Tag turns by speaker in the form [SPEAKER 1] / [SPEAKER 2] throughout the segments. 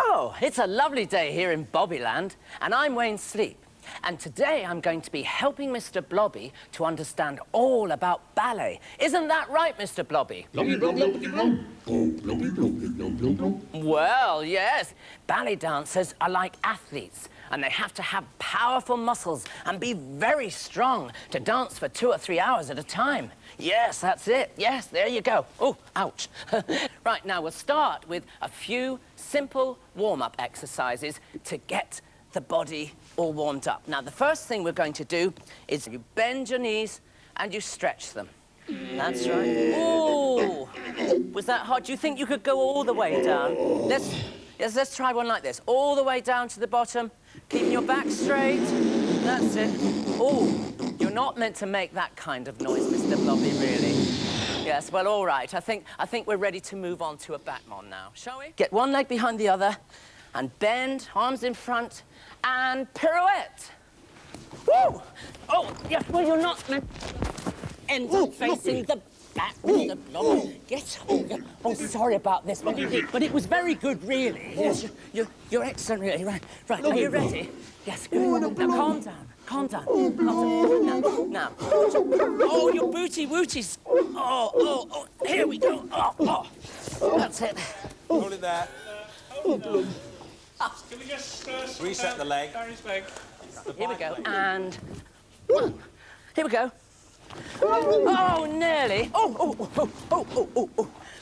[SPEAKER 1] Oh, it's a lovely day here in Bobbyland, and I'm Wayne Sleep. And today I'm going to be helping Mr. Blobby to understand all about ballet. Isn't that right, Mr. Blobby? Well, yes. Ballet dancers are like athletes, and they have to have powerful muscles and be very strong to dance for 2 or 3 hours at a time. Yes, that's it. Yes, there you go. Oh, ouch. Right, now we'll start with a few simple warm-up exercises to get the body all warmed up. Now, the first thing we're going to do is you bend your knees and you stretch them. That's right. Oh, was that hard? Do you think you could go all the way down? Let's try one like this. All the way down to the bottom, keeping your back straight. That's it. Oh, you're not meant to make that kind of noise, Mr. Blobby, really. Yes, well, all right. I think we're ready to move on to a Batmon now, shall we? Get one leg behind the other and bend, arms in front, and pirouette. Woo! Oh, yes, well, you're not meant to end up facing the back, Mr. Blobby. Get on. Oh, sorry about this, but it was very good, really. Yes, you're excellent, really. Right, are you ready? Yes, good. Now, calm down. Calm down. Now. Oh, your booty-wooties. Oh, here we go. Oh. That's it.
[SPEAKER 2] Hold it there.
[SPEAKER 3] Can we just
[SPEAKER 2] reset the leg?
[SPEAKER 3] Gary's leg.
[SPEAKER 1] Here we go, and one. Here we go. Oh, nearly. Oh.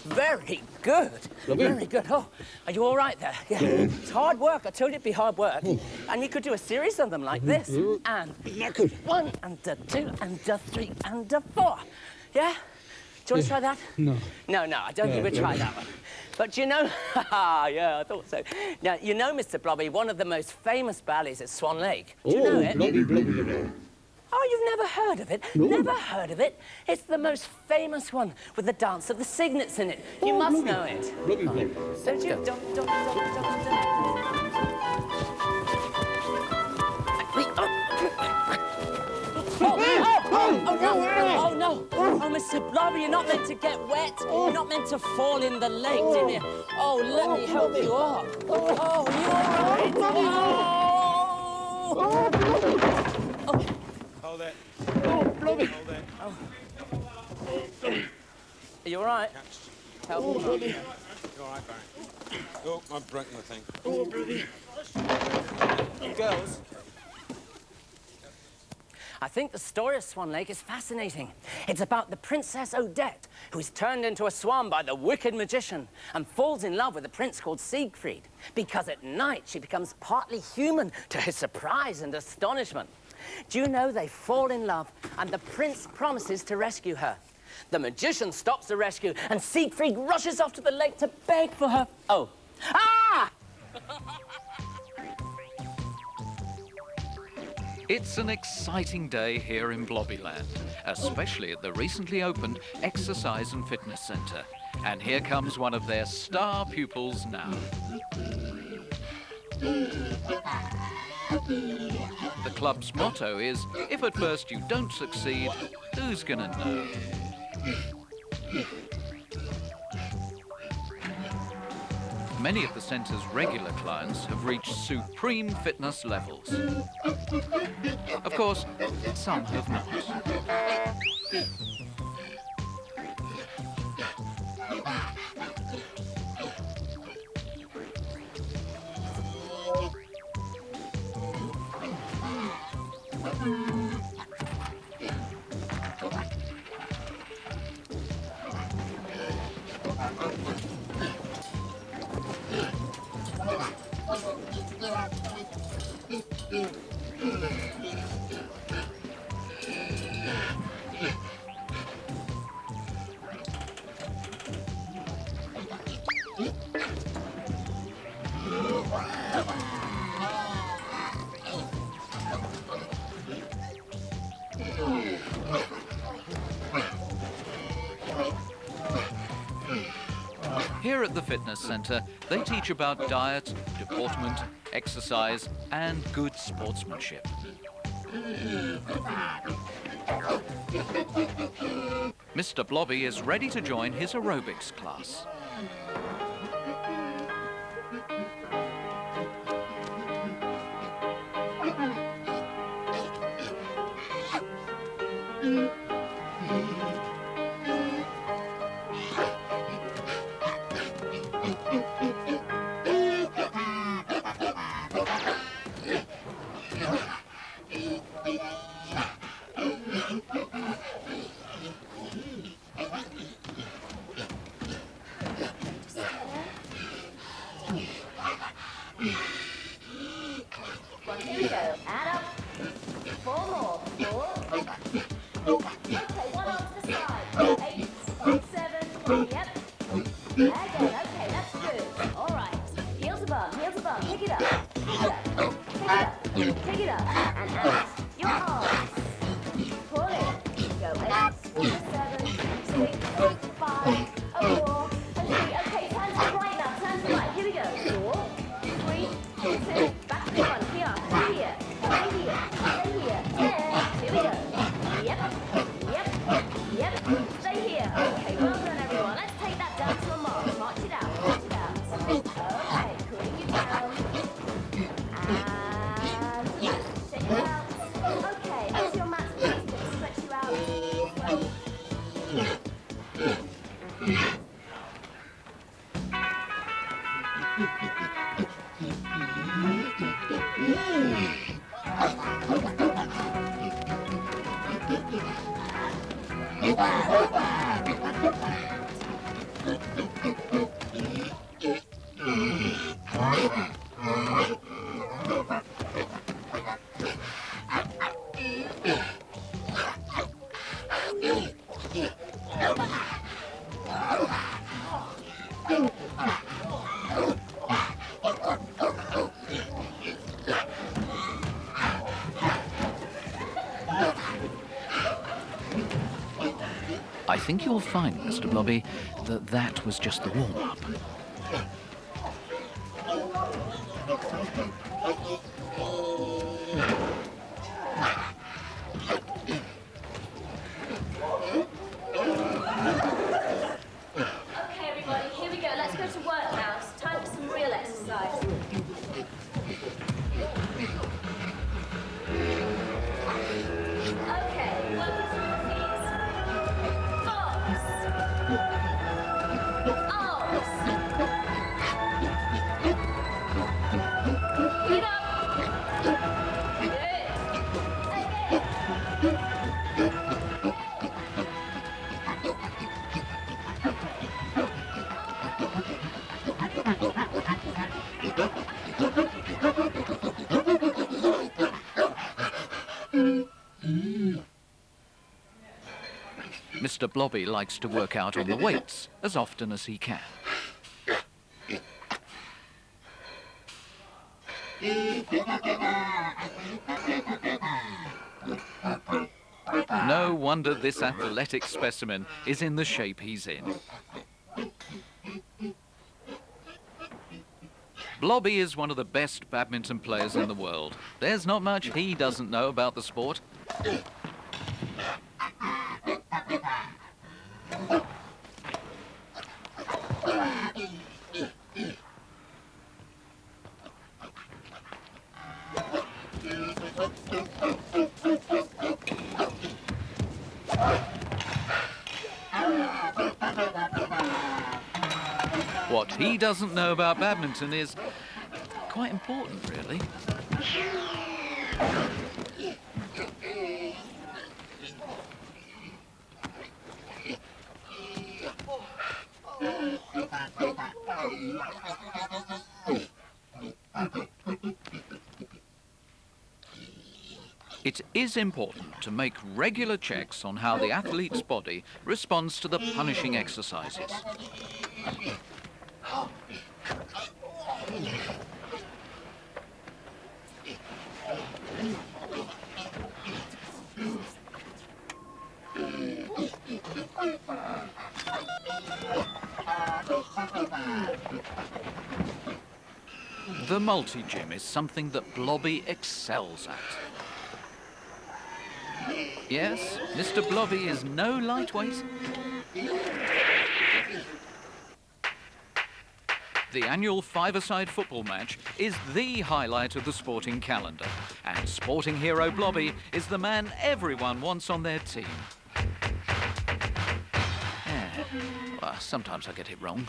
[SPEAKER 1] Very good. Very good. Oh, are you all right there? Yeah. It's hard work. I told you it'd be hard work. And you could do a series of them like this. And 1, and 2, and 3, and 4. Yeah? Do you want to try that?
[SPEAKER 4] No.
[SPEAKER 1] No, I don't think we'll try that one. But you know, yeah, I thought so. Now, you know, Mr. Blobby, one of the most famous ballets is Swan Lake. Do you know it?
[SPEAKER 4] Blobby.
[SPEAKER 1] Oh, you've never heard of it?
[SPEAKER 4] No.
[SPEAKER 1] Never heard of it? It's the most famous one with the dance of the cygnets in it. You must know it.
[SPEAKER 4] Blobby.
[SPEAKER 1] Don't you? Oh, no. Oh, Mr. Blobby, you're not meant to get wet. You're not meant to fall in the lake, dear me. Oh, let me help you up. Oh, you all right? Oh.
[SPEAKER 2] Hold it.
[SPEAKER 4] Oh, Blobby.
[SPEAKER 2] Hold it.
[SPEAKER 1] Are you all right? Help me.
[SPEAKER 4] Blobby.
[SPEAKER 2] You're all right, Barry. Oh, I've broken the thing.
[SPEAKER 4] Oh, Blobby.
[SPEAKER 2] Girls.
[SPEAKER 1] I think the story of Swan Lake is fascinating. It's about the Princess Odette, who is turned into a swan by the wicked magician and falls in love with a prince called Siegfried, because at night she becomes partly human to his surprise and astonishment. Do you know they fall in love and the prince promises to rescue her? The magician stops the rescue and Siegfried rushes off to the lake to beg for her. Oh. Ah!
[SPEAKER 5] It's an exciting day here in Blobbyland, especially at the recently opened Exercise and Fitness Centre. And here comes one of their star pupils now. The club's motto is, if at first you don't succeed, who's gonna know? Many of the centre's regular clients have reached supreme fitness levels. Of course, some have not. Here at the fitness centre, they teach about diet, deportment, exercise, and good sportsmanship. Mr. Blobby is ready to join his aerobics class.
[SPEAKER 3] Well, here we go. Add up. 4 more. 4. Okay, one on to the side. 8, 7. Yep. Again. Okay, that's good. All right. Heels above. Heels above. Pick it up. Pick it up. Pick it up. Pick it up. And out. Your arms. Pull in. Go 8, 7, 6, 5, 4, and 3. Okay, turn to the right now. Turn to the right. Here we go. 4, 3, 2. Back to the front. Here. Stay here. Stay here. Stay here. There. Here we go. Yep. Yep. Yep. Stay here. Okay, well done, everyone. Let's take that down to a march. March it out. March it out. Okay, cooling you down. And shake it out. Okay, as your mat's released, it will stretch you out.
[SPEAKER 5] I think you'll find, Mr. Blobby, that that was just the warm-up.
[SPEAKER 3] Okay, everybody, here we go. Let's go to work now. It's time for some real exercise. Okay, welcome to the routines. Arms. Arms. Get up. Good.
[SPEAKER 5] Mr. Blobby likes to work out on the weights as often as he can. No wonder this athletic specimen is in the shape he's in. Blobby is one of the best badminton players in the world. There's not much he doesn't know about the sport. What he doesn't know about badminton is quite important, really. It is important to make regular checks on how the athlete's body responds to the punishing exercises. The multi-gym is something that Blobby excels at. Yes, Mr. Blobby is no lightweight. The annual five-a-side football match is the highlight of the sporting calendar, and sporting hero Blobby is the man everyone wants on their team. Yeah. Well, sometimes I get it wrong.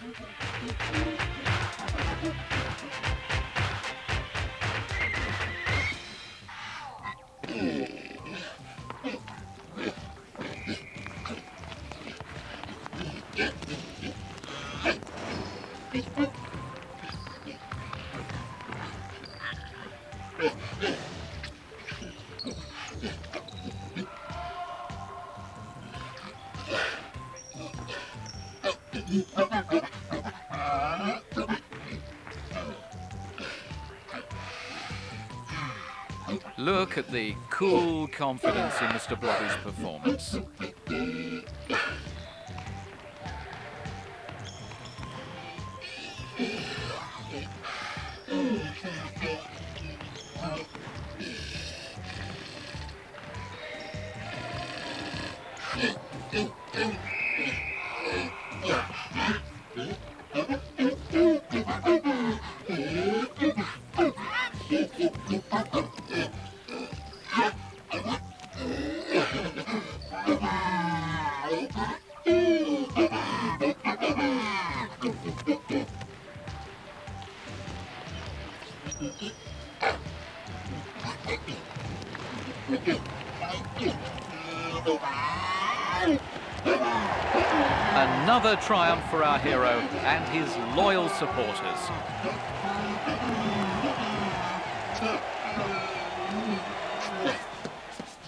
[SPEAKER 5] Look at the cool confidence in Mr. Blobby's performance. Another triumph for our hero and his loyal supporters.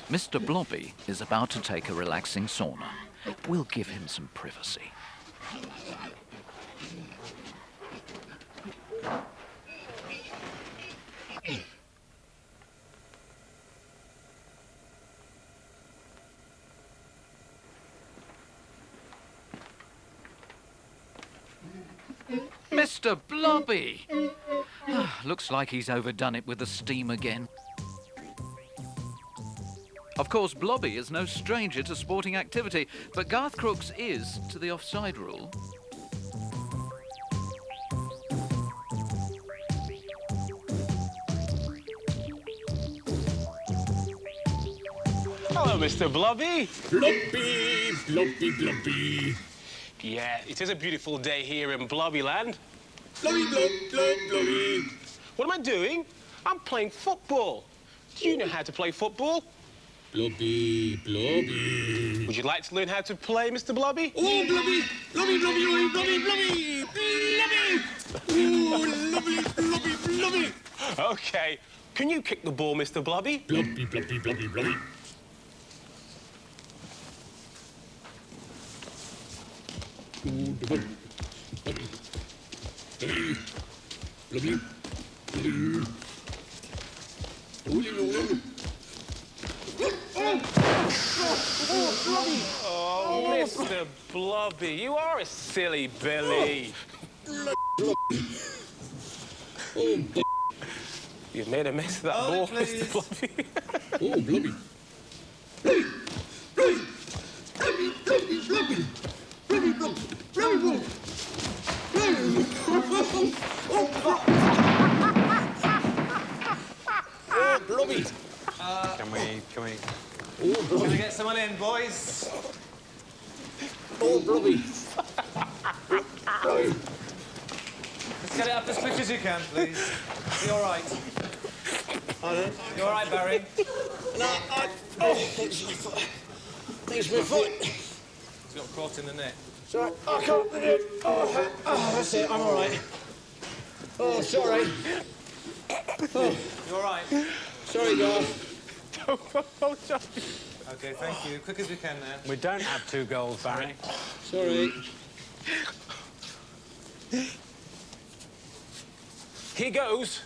[SPEAKER 5] Mr. Blobby is about to take a relaxing sauna. We'll give him some privacy. Mr. Blobby! Looks like he's overdone it with the steam again. Of course, Blobby is no stranger to sporting activity, but Garth Crooks is to the offside rule.
[SPEAKER 2] Hello, Mr. Blobby.
[SPEAKER 4] Blobby, blobby, blobby.
[SPEAKER 2] Yeah, it is a beautiful day here in Blobbyland.
[SPEAKER 4] Blobby, blob, blob, blobby.
[SPEAKER 2] What am I doing? I'm playing football. Do you know how to play football?
[SPEAKER 4] Blobby, blobby.
[SPEAKER 2] Would you like to learn how to play, Mr. Blobby?
[SPEAKER 4] Oh, blobby, blobby, blobby, blobby, blobby, blobby. Oh, lovely, blobby, blobby.
[SPEAKER 2] Okay. Can you kick the ball, Mr. Blobby?
[SPEAKER 4] Blobby, blobby, blobby, blobby. Blobby, blobby, blobby.
[SPEAKER 2] Oh, Mr. Blobby, you are a silly Billy. You've made a mess of that ball, Mr. Blobby.
[SPEAKER 4] Oh, blobby. Oh, blobby.
[SPEAKER 2] Can we...
[SPEAKER 6] Can we get someone in, boys?
[SPEAKER 4] Oh, blobby.
[SPEAKER 6] Let's get it up as quick as you can, please. You all right? You all right, Barry?
[SPEAKER 4] No, thanks my foot.
[SPEAKER 6] He's got caught in the net.
[SPEAKER 4] Sorry, I can't do it. Oh, that's it, I'm all right. Oh, sorry. Oh,
[SPEAKER 6] You all right?
[SPEAKER 4] sorry, Garth.
[SPEAKER 6] OK, thank you. Quick as we can now.
[SPEAKER 2] We don't have 2 goals, Barry.
[SPEAKER 4] Sorry.
[SPEAKER 2] Here goes.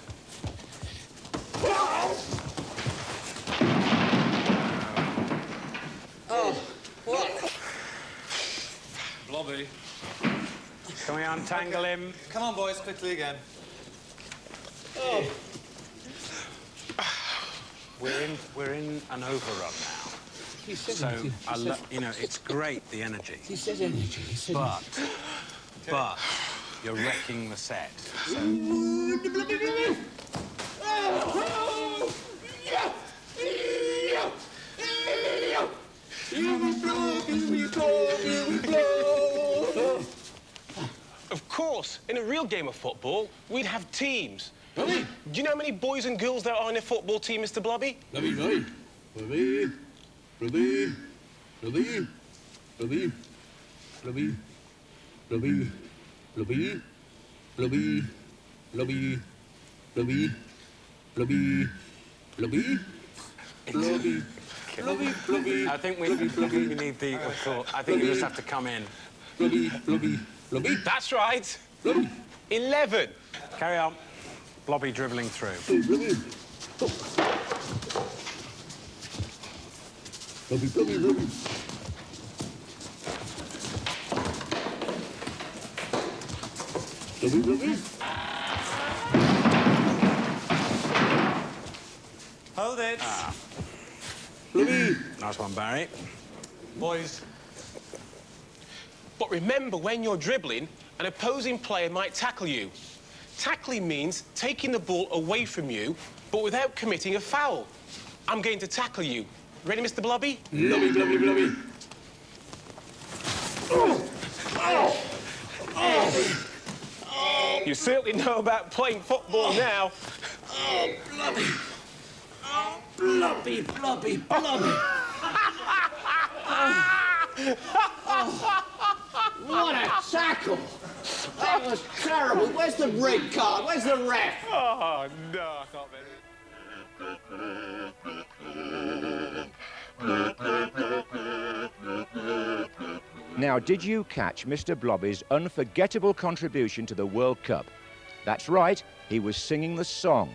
[SPEAKER 4] Oh, what?
[SPEAKER 6] Blobby.
[SPEAKER 2] Can we untangle him?
[SPEAKER 6] Come on, boys, quickly again.
[SPEAKER 4] Oh,
[SPEAKER 2] We're in an overrun now.
[SPEAKER 4] he said
[SPEAKER 2] So,
[SPEAKER 4] energy.
[SPEAKER 2] you know, it's great, the energy.
[SPEAKER 4] He said energy. He said
[SPEAKER 2] But you're wrecking the set. Of course, in a real game of football, we'd have teams.
[SPEAKER 4] Blobby.
[SPEAKER 2] Do you know how many boys and girls there are in a football team, Mr. Blobby?
[SPEAKER 4] Blobby, blobby. Blobby. Blobby. Blobby. Blobby. Blobby. Blobby. Blobby. Blobby. Blobby. Blobby. blobby, blobby, blobby, blobby, blobby.
[SPEAKER 2] I think we need the court. I think you just have to come in.
[SPEAKER 4] Blobby, blobby, blobby.
[SPEAKER 2] That's right.
[SPEAKER 4] Blobby.
[SPEAKER 2] 11. Carry on. Blobby dribbling through.
[SPEAKER 4] Blobby. Blobby, blobby, blobby. Blobby, blobby.
[SPEAKER 6] Hold it.
[SPEAKER 4] Blobby.
[SPEAKER 2] Nice one, Barry.
[SPEAKER 6] Boys.
[SPEAKER 7] But remember, when you're dribbling, an opposing player might tackle you. Tackling means taking the ball away from you, but without committing a foul. I'm going to tackle you. Ready, Mr. Blobby?
[SPEAKER 4] Blobby, blobby, blobby.
[SPEAKER 7] You certainly know about playing football now.
[SPEAKER 4] Oh, blobby. Oh, blobby, blobby, blobby. What a tackle! That was terrible. Where's the red card? Where's the ref?
[SPEAKER 2] Oh, no, I can't believe it.
[SPEAKER 8] Now, did you catch Mr. Blobby's unforgettable contribution to the World Cup? That's right, he was singing the song.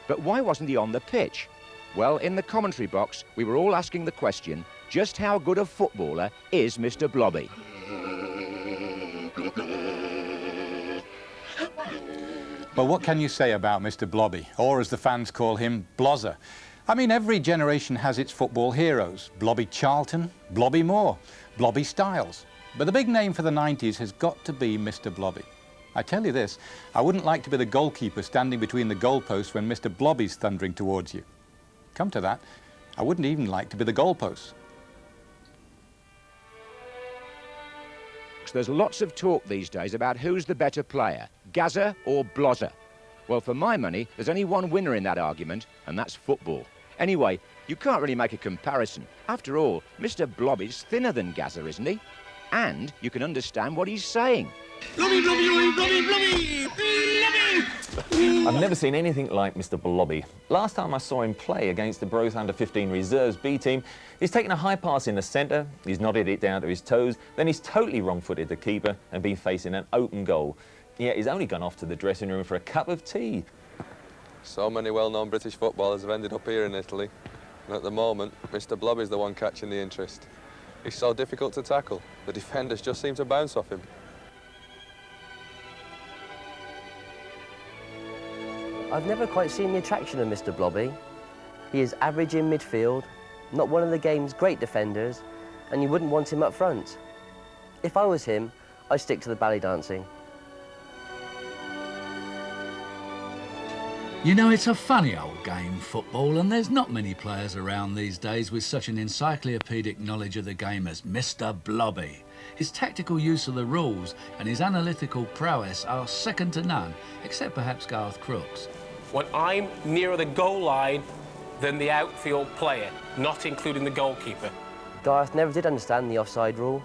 [SPEAKER 8] But why wasn't he on the pitch? Well, in the commentary box, we were all asking the question, just how good a footballer is Mr. Blobby?
[SPEAKER 9] Well, what can you say about Mr. Blobby, or as the fans call him, Blozzer? I mean, every generation has its football heroes. Blobby Charlton, Blobby Moore, Blobby Styles. But the big name for the 90s has got to be Mr. Blobby. I tell you this, I wouldn't like to be the goalkeeper standing between the goalposts when Mr. Blobby's thundering towards you. Come to that, I wouldn't even like to be the goalposts.
[SPEAKER 8] There's lots of talk these days about who's the better player, Gazza or Blozzer. Well, for my money, there's only one winner in that argument, and that's football. Anyway, you can't really make a comparison. After all, Mr. Blobby's thinner than Gazza, isn't he? And you can understand what he's saying.
[SPEAKER 4] Blobby, blobby, blobby, blobby, blobby, blobby.
[SPEAKER 10] I've never seen anything like Mr. Blobby. Last time I saw him play against the Broth Under-15 Reserves B team, he's taken a high pass in the centre, he's nodded it down to his toes, then he's totally wrong-footed the keeper and been facing an open goal. Yet he's only gone off to the dressing room for a cup of tea.
[SPEAKER 11] So many well-known British footballers have ended up here in Italy. And at the moment, Mr. Blobby's the one catching the interest. He's so difficult to tackle. The defenders just seem to bounce off him.
[SPEAKER 12] I've never quite seen the attraction of Mr. Blobby. He is average in midfield, not one of the game's great defenders, and you wouldn't want him up front. If I was him, I'd stick to the ballet dancing.
[SPEAKER 13] You know, it's a funny old game, football, and there's not many players around these days with such an encyclopedic knowledge of the game as Mr. Blobby. His tactical use of the rules and his analytical prowess are second to none, except perhaps Garth Crooks.
[SPEAKER 7] When I'm nearer the goal line than the outfield player, not including the goalkeeper.
[SPEAKER 12] Garth never did understand the offside rule.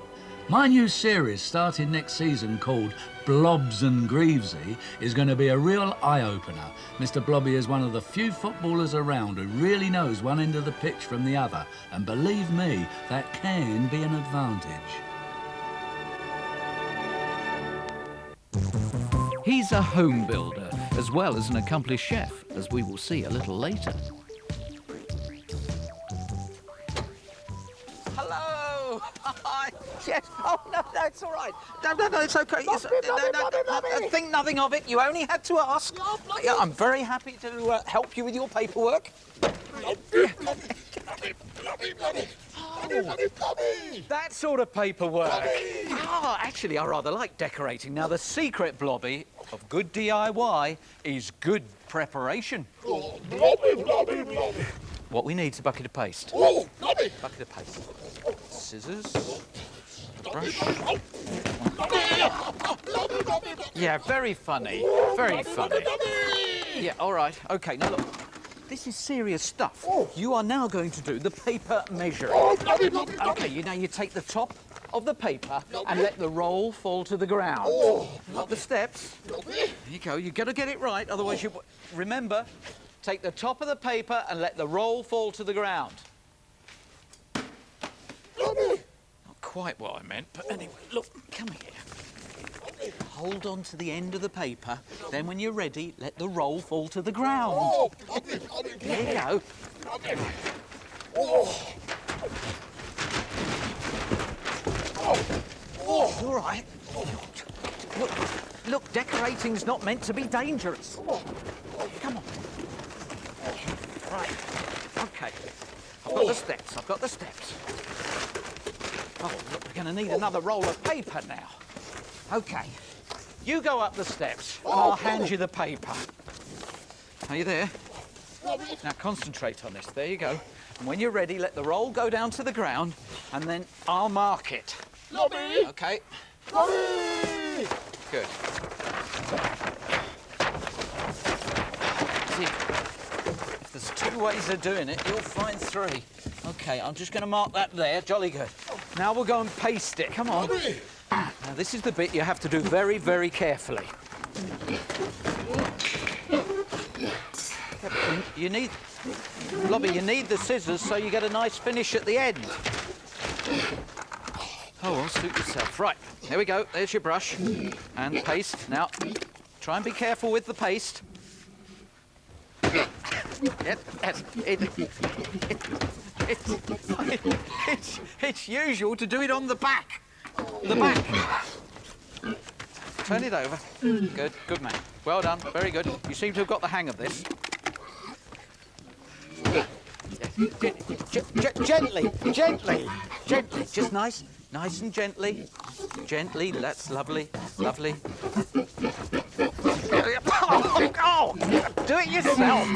[SPEAKER 13] My new series, starting next season, called Blobs and Greavesy, is going to be a real eye-opener. Mr. Blobby is one of the few footballers around who really knows one end of the pitch from the other, and believe me, that can be an advantage.
[SPEAKER 5] He's a home builder, as well as an accomplished chef, as we will see a little later.
[SPEAKER 14] Hello! Hi! Yes! Oh, no, it's all right. No, it's OK. Think nothing of it. You only had to ask. Yeah, I'm very happy to help you with your paperwork. That sort of paperwork. Oh, actually, I rather like decorating. Now, the secret, Blobby, of good DIY is good preparation.
[SPEAKER 4] Blobby.
[SPEAKER 14] What we need is a bucket of paste.
[SPEAKER 4] Oh, Blobby.
[SPEAKER 14] Bucket of paste. Scissors. Brush. Yeah, very funny. Very funny. Yeah, all right. OK, now look. This is serious stuff. You are now going to do the paper measuring. OK, you take the top of the paper and let the roll fall to the ground. Not the steps. There you go. You've got to get it right, otherwise you... Remember, take the top of the paper and let the roll fall to the ground. Not quite what I meant, but anyway, look, come here. Hold on to the end of the paper, then when you're ready, let the roll fall to the ground. There you go. All right. Look, decorating's not meant to be dangerous. Come on. Right. OK. I've got the steps. Oh, look, we're going to need another roll of paper now. OK. You go up the steps, and I'll hand you the paper. Are you there? Now concentrate on this. There you go. And when you're ready, let the roll go down to the ground, and then I'll mark it.
[SPEAKER 15] Blobby!
[SPEAKER 14] OK.
[SPEAKER 15] Blobby!
[SPEAKER 14] Good. See, if there's 2 ways of doing it, you'll find 3. OK, I'm just going to mark that there. Jolly good. Now we'll go and paste it. Come on.
[SPEAKER 15] Blobby!
[SPEAKER 14] Now, this is the bit you have to do very, very carefully. You need... Blobby, you need the scissors so you get a nice finish at the end. Oh, well, suit yourself. Right, there we go. There's your brush. And paste. Now, try and be careful with the paste. It's usual to do it on the back. The back. Turn it over. Good, good man. Well done, very good. You seem to have got the hang of this. Gently, gently, gently. Just nice and gently. Gently, that's lovely, lovely. Oh, do it yourself.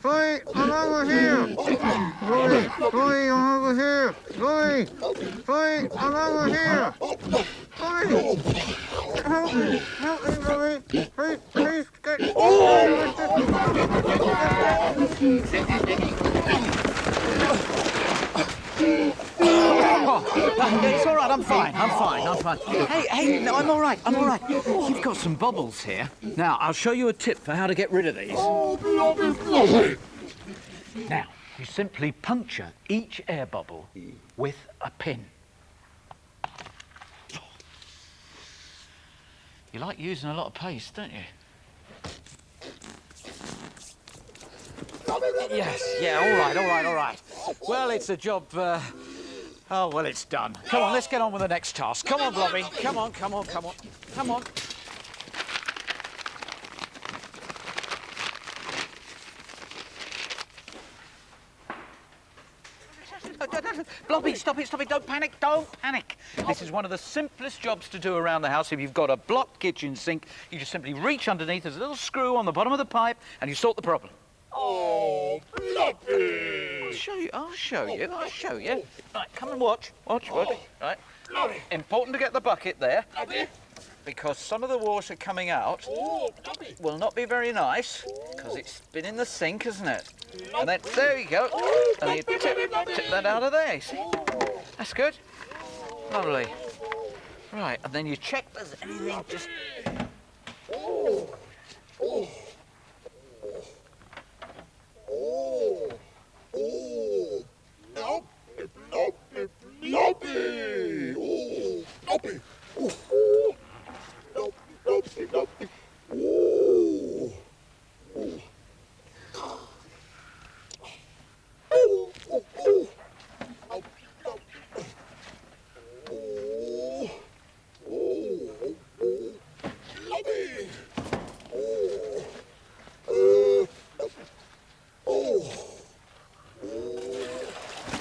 [SPEAKER 15] Louie, I'm over here. Louie, I'm over here. Louie, I'm over here. Louie, help me, Louie. Please get...
[SPEAKER 14] It's all right, I'm fine. Hey, no, I'm all right. You've got some bubbles here. Now, I'll show you a tip for how to get rid of these.
[SPEAKER 15] Oh, blobby.
[SPEAKER 14] Now, you simply puncture each air bubble with a pin. You like using a lot of paste, don't you? Yes, yeah, all right. Well, it's a job, oh, well, it's done. Come on, let's get on with the next task. Come on, Blobby. Come on. Blobby, stop it. Don't panic. This is one of the simplest jobs to do around the house. If you've got a blocked kitchen sink, you just simply reach underneath. There's a little screw on the bottom of the pipe, and you sort the problem.
[SPEAKER 15] Oh, Blobby!
[SPEAKER 14] I'll show you. Right, come and watch. Right.
[SPEAKER 15] Blobby.
[SPEAKER 14] Important to get the bucket there.
[SPEAKER 15] Blobby.
[SPEAKER 14] Because some of the water coming out will not be very nice, because it's been in the sink, hasn't it? And then, there you go. And you tip that out of there, see? That's good. Lovely. Right, and then you check there's anything just...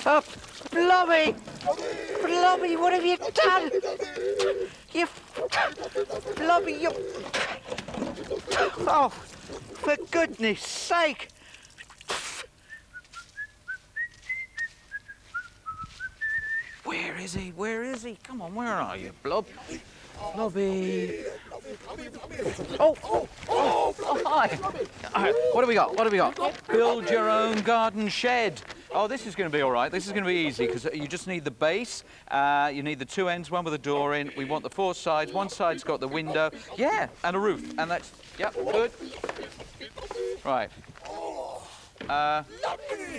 [SPEAKER 14] Blobby! Blobby, what have you done? You... Blobby, you... Oh, for goodness sake! Where is he? Where is he? Come on, where are you, Blob? Blobby. Oh, hi. What do we got? What do we got? Build your own garden shed. Oh, this is going to be all right. This is going to be easy because you just need the base. You need the two ends, one with a door in. We want the four sides. One side's got the window. Yeah, and a roof. And that's, yep, good. Right.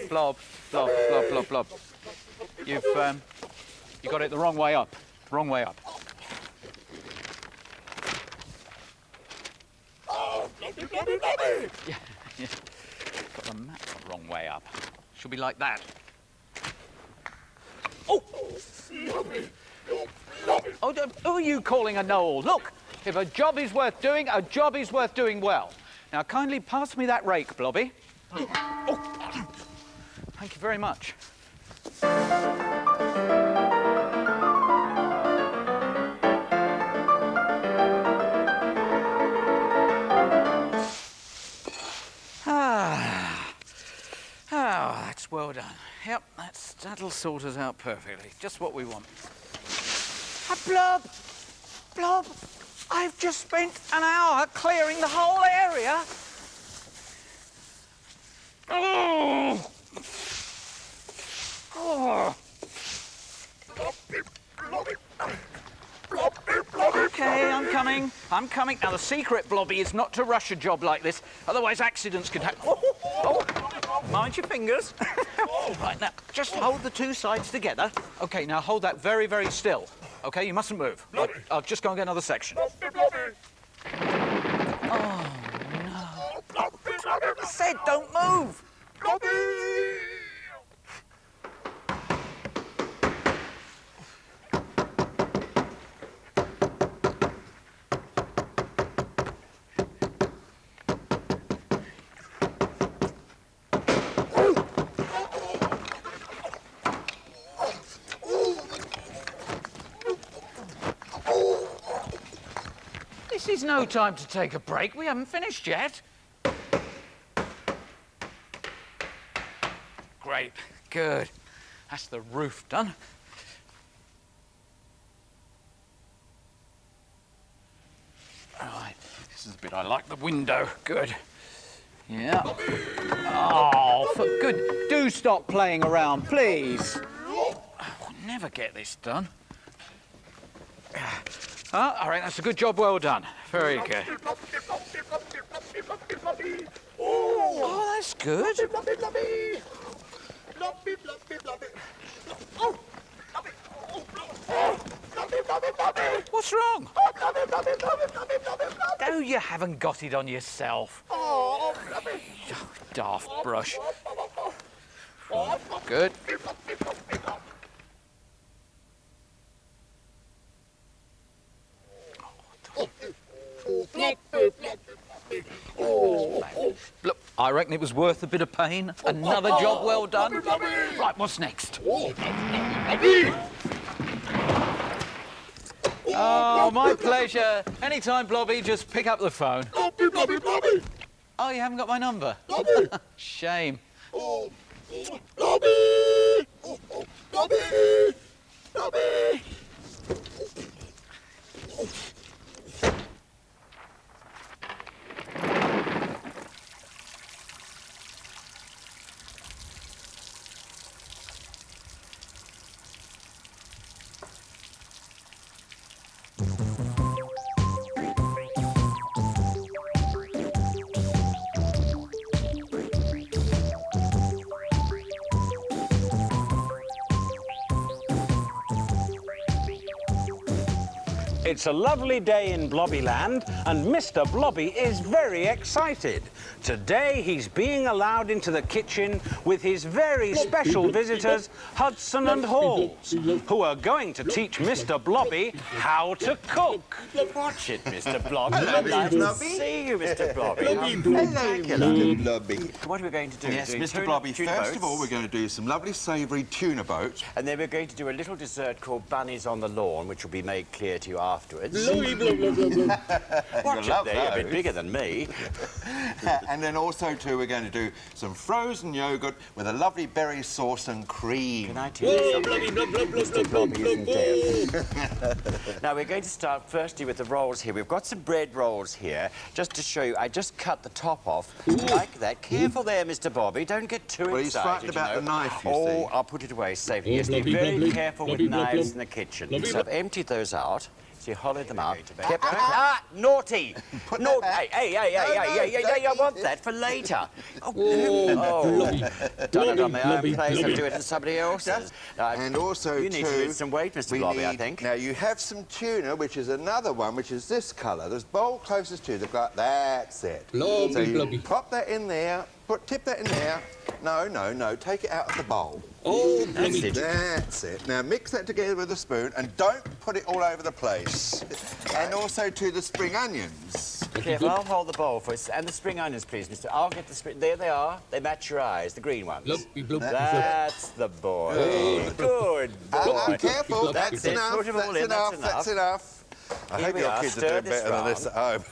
[SPEAKER 14] Blob. You've you got it the wrong way up. Wrong way up. Yeah. Got the map the wrong way up. Should be like that. Oh! Oh, who are you calling a know-all? Look, if a job is worth doing, a job is worth doing well. Now, kindly pass me that rake, Blobby. Oh. Thank you very much. Oh, that's well done. Yep, that'll sort us out perfectly. Just what we want. Blob, I've just spent an hour clearing the whole area. Oh. Oh. Okay, I'm coming. Now, the secret, Blobby, is not to rush a job like this. Otherwise, accidents could happen. Oh. Mind your fingers. Right, now, just hold the two sides together. OK, now hold that very, very still. OK, you mustn't move. I'll just go and get another section. Oh, no. I said don't move. This is no time to take a break. We haven't finished yet. Great. Good. That's the roof done. Right. This is the bit I like, the window. Good. Yeah. Oh, for good... Do stop playing around, please. I'll never get this done. Oh, all right, that's a good job, well done. Very good. Oh, that's good. What's wrong? No, you haven't got it on yourself. Oh, daft brush. Good. Look, I reckon it was worth a bit of pain. Another job well done. Right, what's next? Oh, my pleasure. Anytime, Blobby, just pick up the phone.
[SPEAKER 15] Blobby.
[SPEAKER 14] Oh, you haven't got my number? Shame.
[SPEAKER 15] Blobby!
[SPEAKER 16] It's a lovely day in Blobbyland, and Mr. Blobby is very excited Today he's being allowed into the kitchen with his very special visitors, Hudson and Halls, who are going to teach Mr. Blobby how to cook.
[SPEAKER 1] Watch it, Mr. Blobby.
[SPEAKER 17] Hello,
[SPEAKER 1] Nice
[SPEAKER 17] Mr.
[SPEAKER 1] to
[SPEAKER 17] Blobby.
[SPEAKER 1] see you, Mr. Blobby.
[SPEAKER 17] Hello, Mr. Blobby.
[SPEAKER 1] What are we going to do?
[SPEAKER 17] Yes,
[SPEAKER 1] Doing
[SPEAKER 17] Mr. Blobby,
[SPEAKER 1] tuna
[SPEAKER 17] first
[SPEAKER 1] boats?
[SPEAKER 17] of all, we're going to do some lovely savoury tuna boats.
[SPEAKER 1] And then we're going to do a little dessert called bunnies on the lawn, which will be made clear to you afterwards.
[SPEAKER 17] Blobby, blah, blah, blah, blah.
[SPEAKER 1] Watch
[SPEAKER 17] You'll love
[SPEAKER 1] it there, you're a bit
[SPEAKER 17] those.
[SPEAKER 1] bigger than me.
[SPEAKER 17] And then also, too, we're going to do some frozen yoghurt with a lovely berry sauce and cream.
[SPEAKER 1] Can I tell you something? Mr. Blobby isn't deaf. Now, we're going to start firstly with the rolls here. We've got some bread rolls here. Just to show you, I just cut the top off like that. Careful there, Mr. Blobby. Don't get too
[SPEAKER 17] Well,
[SPEAKER 1] excited,
[SPEAKER 17] he's frightened about
[SPEAKER 1] you know.
[SPEAKER 17] the knife, you
[SPEAKER 1] Oh,
[SPEAKER 17] see.
[SPEAKER 1] I'll put it away safely. Yes, be very careful with knives in the kitchen. So I've emptied those out. So you hollowed them out. Naughty! Naughty! Hey, I want that for later. Done it on my own place, I'll do it at somebody else's.
[SPEAKER 17] And also,
[SPEAKER 1] you need to lose some weight, Mr. Blobby, I think.
[SPEAKER 17] Now, you have some tuna, which is another one, which is this colour. This bowl closest to the glass. That's it.
[SPEAKER 15] Blobby,
[SPEAKER 17] so you
[SPEAKER 15] blobby.
[SPEAKER 17] pop that in there, tip that in there. No, take it out of the bowl.
[SPEAKER 15] Oh,
[SPEAKER 17] That's it. That's it. Now, mix that together with a spoon and don't put it all over the place. And also to the spring onions.
[SPEAKER 1] Careful, I'll hold the bowl for us. And the spring onions, please, Mr. I'll get the spring... There they are. They match your eyes, the green ones. That's the boy. Good boy.
[SPEAKER 17] Careful,
[SPEAKER 1] That's
[SPEAKER 17] that's
[SPEAKER 1] it.
[SPEAKER 17] enough.
[SPEAKER 1] Put them all in,
[SPEAKER 17] That's enough. I
[SPEAKER 1] Here
[SPEAKER 17] hope
[SPEAKER 1] we
[SPEAKER 17] your
[SPEAKER 1] are.
[SPEAKER 17] kids are
[SPEAKER 1] Stir
[SPEAKER 17] doing
[SPEAKER 1] this
[SPEAKER 17] better than this at home.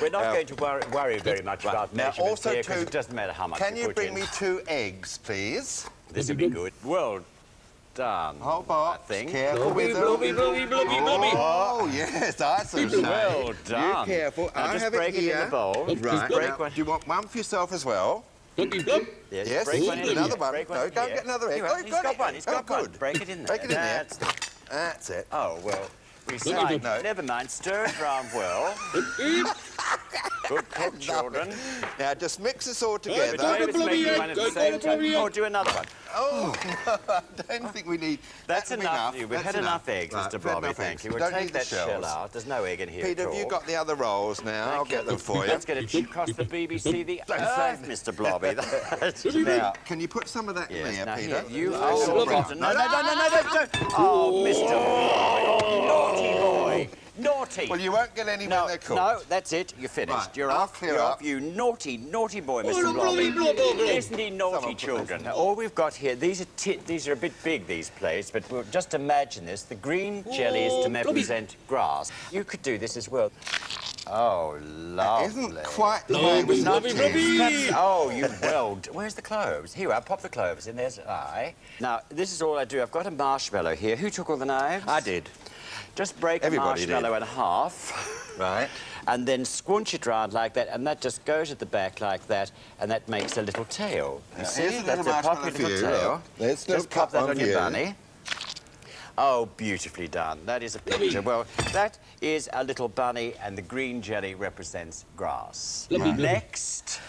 [SPEAKER 1] We're not going to worry very much about
[SPEAKER 17] Now,
[SPEAKER 1] measurements
[SPEAKER 17] also,
[SPEAKER 1] here, because
[SPEAKER 17] too,
[SPEAKER 1] it doesn't matter how much
[SPEAKER 17] can
[SPEAKER 1] you
[SPEAKER 17] you
[SPEAKER 1] put
[SPEAKER 17] bring
[SPEAKER 1] in.
[SPEAKER 17] me 2 eggs, please?
[SPEAKER 1] This will be good. Well done.
[SPEAKER 17] Whole box.
[SPEAKER 1] I think.
[SPEAKER 17] Careful with them. Oh, yes, I see.
[SPEAKER 1] Well done.
[SPEAKER 17] Be careful.
[SPEAKER 1] Now,
[SPEAKER 17] I
[SPEAKER 1] just
[SPEAKER 17] have
[SPEAKER 1] break
[SPEAKER 17] it
[SPEAKER 1] it
[SPEAKER 17] here.
[SPEAKER 1] in the bowl.
[SPEAKER 17] Right.
[SPEAKER 1] Break
[SPEAKER 17] Now,
[SPEAKER 1] one.
[SPEAKER 17] do you want one for yourself as well?
[SPEAKER 1] Yes, break one in
[SPEAKER 17] another
[SPEAKER 1] here.
[SPEAKER 17] one.
[SPEAKER 1] Break
[SPEAKER 17] No,
[SPEAKER 1] in
[SPEAKER 17] don't
[SPEAKER 1] here.
[SPEAKER 17] get another egg.
[SPEAKER 1] Here,
[SPEAKER 17] Oh, you've
[SPEAKER 1] he's got
[SPEAKER 17] it.
[SPEAKER 1] one. He's got
[SPEAKER 17] Oh,
[SPEAKER 1] one.
[SPEAKER 17] good.
[SPEAKER 1] Break it in there.
[SPEAKER 17] Break it in there. That's it.
[SPEAKER 1] Oh, well, recite.
[SPEAKER 17] No.
[SPEAKER 1] Never mind. Stir it round well. Good cook, children.
[SPEAKER 17] Now, just mix this all together.
[SPEAKER 1] But don't make one at the same time. Oh, do another one.
[SPEAKER 17] Oh, no, I don't think we need...
[SPEAKER 1] That's enough. We've had enough eggs,
[SPEAKER 17] Right,
[SPEAKER 1] Mr.
[SPEAKER 17] we've had
[SPEAKER 1] Blobby,
[SPEAKER 17] enough
[SPEAKER 1] thank
[SPEAKER 17] eggs.
[SPEAKER 1] you. We'll
[SPEAKER 17] Don't
[SPEAKER 1] take
[SPEAKER 17] need the
[SPEAKER 1] that shell
[SPEAKER 17] shells.
[SPEAKER 1] out. There's no egg in here
[SPEAKER 17] Peter,
[SPEAKER 1] at
[SPEAKER 17] have you
[SPEAKER 1] all.
[SPEAKER 17] got the other rolls now? I'll get them for you.
[SPEAKER 1] That's going to cost the BBC the earth, Mr. Blobby.
[SPEAKER 17] Now, can you put some of that in
[SPEAKER 1] Yes,
[SPEAKER 17] there,
[SPEAKER 1] now
[SPEAKER 17] Peter?
[SPEAKER 1] here, you are rotten. No, don't. Oh, Mr. Blobby. Naughty boy. Naughty.
[SPEAKER 17] Well, you won't get any when they're cooked.
[SPEAKER 1] No, that's it. You're finished.
[SPEAKER 17] Right,
[SPEAKER 1] You're
[SPEAKER 17] I'll
[SPEAKER 1] off.
[SPEAKER 17] clear
[SPEAKER 1] You're
[SPEAKER 17] up.
[SPEAKER 1] off. You naughty boy, Mr. Blobby. Isn't he naughty, children? Now, all we've got here, these are a bit big, these plates, but we'll just imagine this. The green jelly is to represent grass. You could do this as well. Oh, lovely.
[SPEAKER 17] Isn't quite the way it was intended.
[SPEAKER 1] Oh, you well... Where's the cloves? Here, I'll pop the cloves in. There's eye. Now, this is all I do. I've got a marshmallow here. Who took all the knives?
[SPEAKER 17] I did.
[SPEAKER 1] Just break
[SPEAKER 17] Everybody
[SPEAKER 1] a marshmallow in half.
[SPEAKER 17] Right.
[SPEAKER 1] And then squinch it round like that, and that just goes at the back like that, and that makes a little tail. You see?
[SPEAKER 17] Here's a
[SPEAKER 1] That's
[SPEAKER 17] little
[SPEAKER 1] a poppy
[SPEAKER 17] marshmallow for
[SPEAKER 1] little
[SPEAKER 17] you.
[SPEAKER 1] tail.
[SPEAKER 17] Let's
[SPEAKER 1] just
[SPEAKER 17] cut
[SPEAKER 1] pop that
[SPEAKER 17] one
[SPEAKER 1] on
[SPEAKER 17] for
[SPEAKER 1] your
[SPEAKER 17] you.
[SPEAKER 1] bunny. Oh, beautifully done. That is a picture. Well, that is a little bunny, and the green jelly represents grass. Next.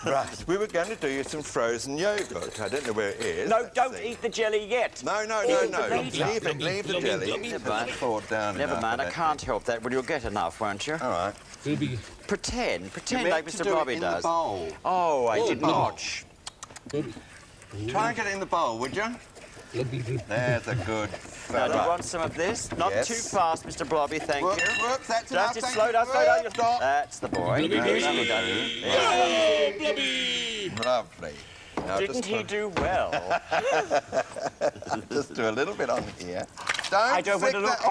[SPEAKER 17] Right, we were going to do you some frozen yoghurt. I don't know where it is.
[SPEAKER 1] No, don't eat the jelly yet.
[SPEAKER 17] No. Leave the jelly.
[SPEAKER 1] Never mind.
[SPEAKER 17] Fall down
[SPEAKER 1] Never
[SPEAKER 17] enough,
[SPEAKER 1] mind, I
[SPEAKER 17] don't
[SPEAKER 1] can't help that. Well, you'll get enough, won't you?
[SPEAKER 17] All right.
[SPEAKER 1] Pretend
[SPEAKER 17] You're
[SPEAKER 1] like
[SPEAKER 17] meant to
[SPEAKER 1] Mr.
[SPEAKER 17] do it
[SPEAKER 1] Blobby
[SPEAKER 17] in
[SPEAKER 1] does.
[SPEAKER 17] the bowl.
[SPEAKER 1] Oh, I did not.
[SPEAKER 17] Try and get it in the bowl, would you? There's a good
[SPEAKER 1] Now, do you
[SPEAKER 17] fella.
[SPEAKER 1] want some of this? Not
[SPEAKER 17] Yes.
[SPEAKER 1] too fast, Mr. Blobby, thank you.
[SPEAKER 17] Whoops, that's enough.
[SPEAKER 1] Just
[SPEAKER 17] Thank
[SPEAKER 1] slow
[SPEAKER 17] you.
[SPEAKER 1] down.
[SPEAKER 17] Stop.
[SPEAKER 1] That's the boy. Beautifully done.
[SPEAKER 17] Lovely. Now,
[SPEAKER 1] Didn't
[SPEAKER 17] just
[SPEAKER 1] he do well?
[SPEAKER 17] Just do a little bit on here.
[SPEAKER 1] I don't want to look.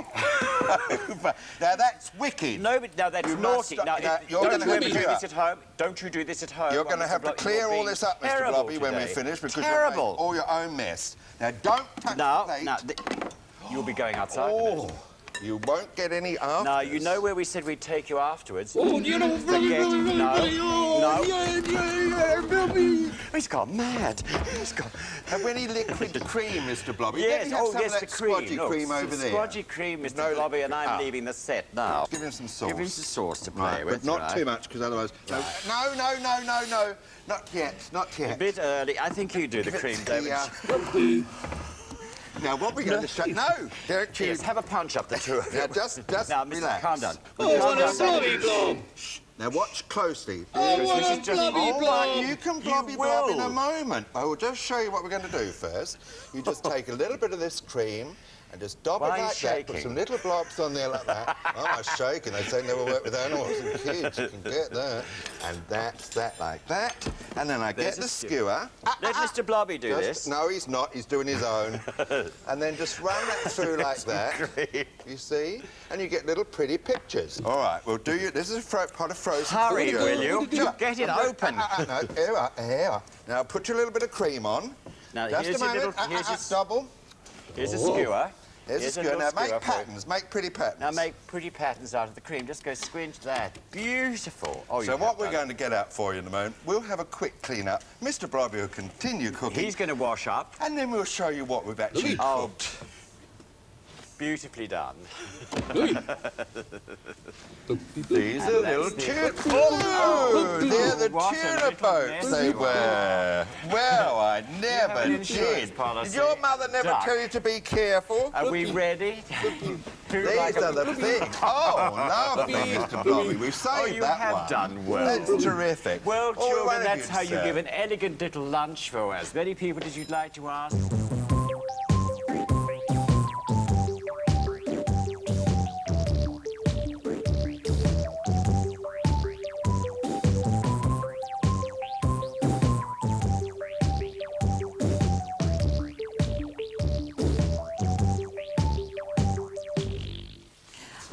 [SPEAKER 17] Over. Now, that's wicked.
[SPEAKER 1] No, but now that's
[SPEAKER 17] You
[SPEAKER 1] naughty.
[SPEAKER 17] must
[SPEAKER 1] Now,
[SPEAKER 17] stop- you're
[SPEAKER 1] don't
[SPEAKER 17] gonna
[SPEAKER 1] you
[SPEAKER 17] have
[SPEAKER 1] ever
[SPEAKER 17] to
[SPEAKER 1] do
[SPEAKER 17] do
[SPEAKER 1] this
[SPEAKER 17] that.
[SPEAKER 1] at home? Don't you do this at home?
[SPEAKER 17] You're going to
[SPEAKER 1] Mr.
[SPEAKER 17] have to
[SPEAKER 1] Blobby?
[SPEAKER 17] clear
[SPEAKER 1] You're
[SPEAKER 17] all
[SPEAKER 1] being
[SPEAKER 17] this up, Mr.
[SPEAKER 1] terrible
[SPEAKER 17] Blobby, when we
[SPEAKER 1] today.
[SPEAKER 17] finish, because
[SPEAKER 1] Terrible.
[SPEAKER 17] you'll make all your own mess. Now, don't touch the plate.
[SPEAKER 1] Now, you'll be going outside. in a minute.
[SPEAKER 17] You won't get any after.
[SPEAKER 1] Now, you know where we said we'd take you afterwards?
[SPEAKER 15] Oh, you know,
[SPEAKER 1] Forget. No.
[SPEAKER 15] Blobby.
[SPEAKER 1] He's gone mad. He's gone.
[SPEAKER 17] Have any liquid cream, Mr. Blobby?
[SPEAKER 1] Yes,
[SPEAKER 17] Don't you have some
[SPEAKER 1] yes,
[SPEAKER 17] of
[SPEAKER 1] the
[SPEAKER 17] that
[SPEAKER 1] cream.
[SPEAKER 17] squodgy cream over there?
[SPEAKER 1] Squodgy cream, Mr.
[SPEAKER 17] No,
[SPEAKER 1] Blobby, and I'm
[SPEAKER 17] ah.
[SPEAKER 1] leaving the set now.
[SPEAKER 17] Give him some sauce.
[SPEAKER 1] Give him some sauce to play
[SPEAKER 17] Right,
[SPEAKER 1] with.
[SPEAKER 17] but not
[SPEAKER 1] right.
[SPEAKER 17] too much, because otherwise... No. Not yet.
[SPEAKER 1] A bit early. I think you do the cream, David.
[SPEAKER 17] Now, what we're going to show... No, don't you...
[SPEAKER 1] Yes, have a punch up the two of you.
[SPEAKER 17] Now, just
[SPEAKER 1] now, Mr.
[SPEAKER 17] relax.
[SPEAKER 1] Calm down.
[SPEAKER 15] Oh, what a blobby blob.
[SPEAKER 17] Now watch closely.
[SPEAKER 15] I want to blobby blob.
[SPEAKER 17] You can blobby blob in a moment. I will just show you what we're going to do first. You just take a little bit of this cream and just dab it like that. Put some little blobs on there like that. Oh, I'm shaking. They say never work with animals and kids. You can get that. And that's that like that. And then I get the skewer.
[SPEAKER 18] Let Mr. Blobby do this.
[SPEAKER 17] No, he's not. He's doing his own. And then just run that through like that. You see? And you get little pretty pictures. All right, we'll do you. This is a pot of frozen.
[SPEAKER 18] Hurry, will you? Get it open.
[SPEAKER 17] No, here. Now put your little bit of cream on.
[SPEAKER 18] Now,
[SPEAKER 17] just
[SPEAKER 18] here's
[SPEAKER 17] a moment.
[SPEAKER 18] a little. Here's a
[SPEAKER 17] double.
[SPEAKER 18] Here's a skewer.
[SPEAKER 17] Here's a skewer. Now make patterns. Make pretty patterns.
[SPEAKER 18] Now make pretty patterns out of the cream. Just go squinch that. Beautiful. Oh,
[SPEAKER 17] so what we're going to get out for you in a moment, we'll have a quick clean up. Mr. Blobby will continue cooking.
[SPEAKER 18] He's going to wash up.
[SPEAKER 17] And then we'll show you what we've actually cooked.
[SPEAKER 18] Beautifully done.
[SPEAKER 17] These are little tuna. Oh, they're the tuna boats they were. Well, I never did. Did your mother never tell you to be careful?
[SPEAKER 18] Are we ready?
[SPEAKER 17] These are the things. Oh, lovely, Mr. Blobby. We've saved that one.
[SPEAKER 18] You have done well.
[SPEAKER 17] That's terrific.
[SPEAKER 18] Well, children, that's how you
[SPEAKER 17] sir.
[SPEAKER 18] give an elegant little lunch for us. Many people as you'd like to ask.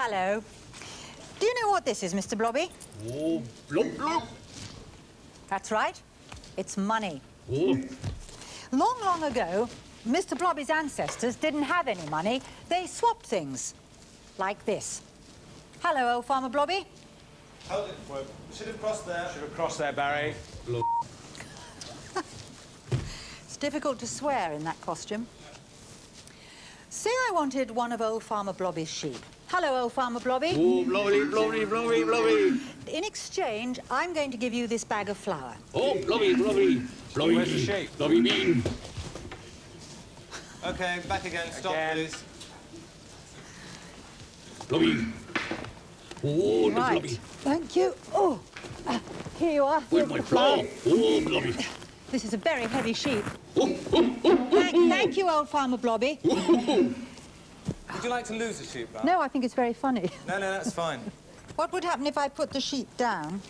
[SPEAKER 19] Hello. Do you know what this is, Mr. Blobby?
[SPEAKER 15] Oh, blob, blob.
[SPEAKER 19] That's right. It's money.
[SPEAKER 15] Oh.
[SPEAKER 19] Long, long ago, Mr. Blobby's ancestors didn't have any money. They swapped things. Like this. Hello, old Farmer Blobby.
[SPEAKER 6] Hold it. Well, should have crossed there. Should have crossed there, Barry.
[SPEAKER 19] It's difficult to swear in that costume. Say I wanted one of old Farmer Blobby's sheep. Hello, old Farmer Blobby.
[SPEAKER 15] Oh, Blobby, Blobby, Blobby, Blobby.
[SPEAKER 19] In exchange, I'm going to give you this bag of flour.
[SPEAKER 15] Oh, Blobby, Blobby. Blobby.
[SPEAKER 6] Where's the sheep?
[SPEAKER 15] Blobby bean.
[SPEAKER 6] OK, back again. Stop, please.
[SPEAKER 15] Blobby. Oh,
[SPEAKER 19] Right.
[SPEAKER 15] Blobby.
[SPEAKER 19] Thank you. Oh, here you are.
[SPEAKER 15] Where's my flour? Oh, Blobby.
[SPEAKER 19] This is a very heavy sheep.
[SPEAKER 15] Oh, oh, oh, oh.
[SPEAKER 19] Thank you, old Farmer Blobby.
[SPEAKER 6] Would you like to lose a sheep, Val?
[SPEAKER 19] No, I think it's very funny.
[SPEAKER 6] No, that's fine.
[SPEAKER 19] What would happen if I put the sheep down?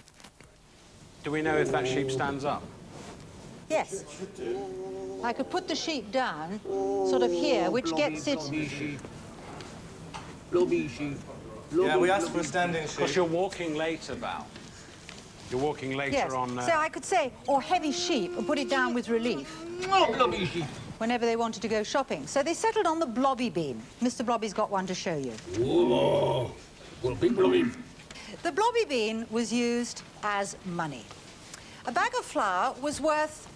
[SPEAKER 16] Do we know if that sheep stands up?
[SPEAKER 19] Yes. I could put the sheep down, sort of here, which gets it...
[SPEAKER 15] Blobby sheep.
[SPEAKER 6] Yeah, we asked for a standing sheep.
[SPEAKER 16] Because you're walking later, Val. You're walking later
[SPEAKER 19] Yes.
[SPEAKER 16] on...
[SPEAKER 19] So I could say, or heavy sheep, and put it down with relief.
[SPEAKER 15] Oh, Blobby sheep.
[SPEAKER 19] Whenever they wanted to go shopping. So they settled on the blobby bean. Mr. Blobby's got one to show you.
[SPEAKER 15] Oh, well, big Blobby.
[SPEAKER 19] The blobby bean was used as money. A bag of flour was worth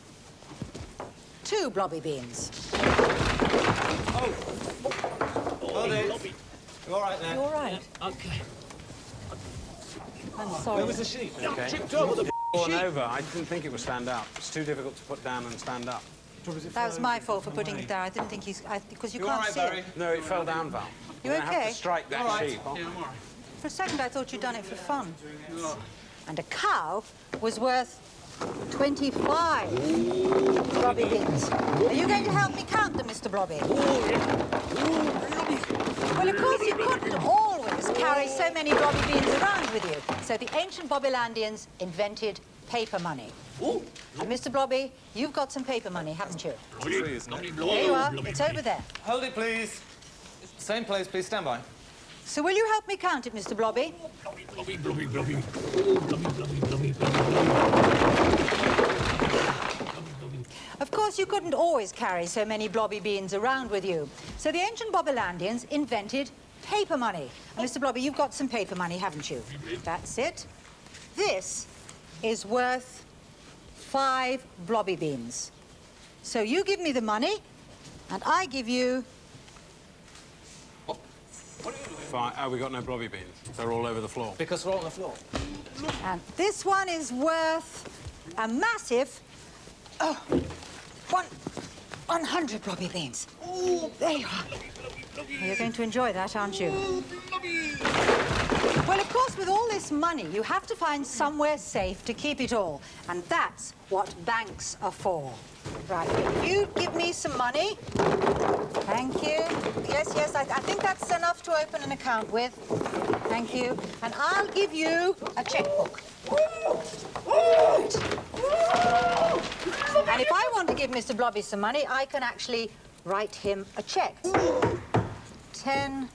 [SPEAKER 19] 2 blobby beans.
[SPEAKER 6] Hold it. You all right now?
[SPEAKER 19] You all right?
[SPEAKER 15] Okay.
[SPEAKER 19] I'm sorry.
[SPEAKER 6] Where was the sheep?
[SPEAKER 16] Okay.
[SPEAKER 15] Chipped over the
[SPEAKER 16] Fallen over. I didn't think it would stand up. It's too difficult to put down and stand up.
[SPEAKER 19] That was my fault for putting it down. I didn't think because you
[SPEAKER 6] You
[SPEAKER 19] can't
[SPEAKER 6] all right,
[SPEAKER 19] see
[SPEAKER 6] Barry?
[SPEAKER 19] it.
[SPEAKER 16] No, it fell down, Val.
[SPEAKER 19] You
[SPEAKER 16] We're gonna have
[SPEAKER 19] okay?
[SPEAKER 16] to strike that
[SPEAKER 6] All right.
[SPEAKER 16] sheep.
[SPEAKER 15] Yeah, I'm all right.
[SPEAKER 19] For a second, I thought you'd done it for fun. And a cow was worth 25 blobby beans. Are you going to help me count them, Mr. Blobby? Well, of course, you couldn't always carry so many blobby beans around with you. So the ancient Bobbylandians invented paper money. And Mr. Blobby, you've got some paper money, haven't you? There you are. It's over there.
[SPEAKER 6] Hold it, please. Same place, please. Stand by.
[SPEAKER 19] So will you help me count it, Mr. Blobby?
[SPEAKER 15] Blobby, Blobby, Blobby. Oh, Blobby, Blobby, Blobby, Blobby.
[SPEAKER 19] Of course, you couldn't always carry so many blobby beans around with you. So the ancient Bobbylandians invented paper money. And Mr. Blobby, you've got some paper money, haven't you? That's it. This is worth 5 blobby beans. So you give me the money, and I give you...
[SPEAKER 16] Fine. Oh, we got no blobby beans. They're all over the floor.
[SPEAKER 6] Because we're all on the floor.
[SPEAKER 19] And this one is worth a massive... 100 blobby beans. There you are. You're going to enjoy that, aren't you? Well, of course, with all this money, you have to find somewhere safe to keep it all. And that's what banks are for. Right, you give me some money. Thank you. Yes, yes, I think that's enough to open an account with. Thank you. And I'll give you a checkbook. And if I want to give Mr. Blobby some money, I can actually write him a check. 10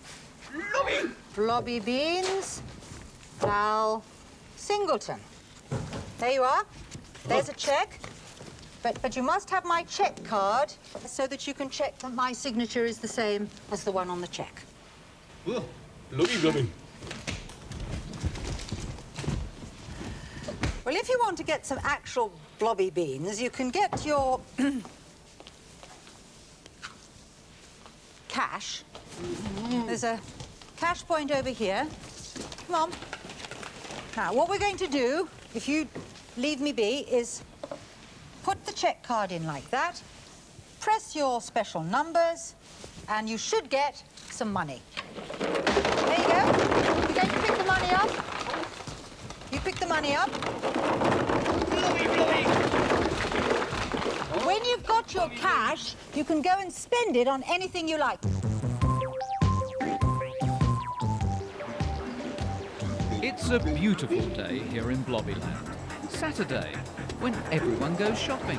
[SPEAKER 19] Blobby beans, Val Singleton. There you are. There's a check. But you must have my check card so that you can check that my signature is the same as the one on the check.
[SPEAKER 15] Oh, Blobby.
[SPEAKER 19] Well, if you want to get some actual Blobby beans, you can get your cash. There's a cash point over here. Come on. Now, what we're going to do, if you leave me be, is put the check card in like that, press your special numbers, and you should get some money. There you go. You're going to pick the money up. You pick the money up. When you've got your cash, you can go and spend it on anything you like.
[SPEAKER 5] It's a beautiful day here in Blobbyland. Saturday, when everyone goes shopping.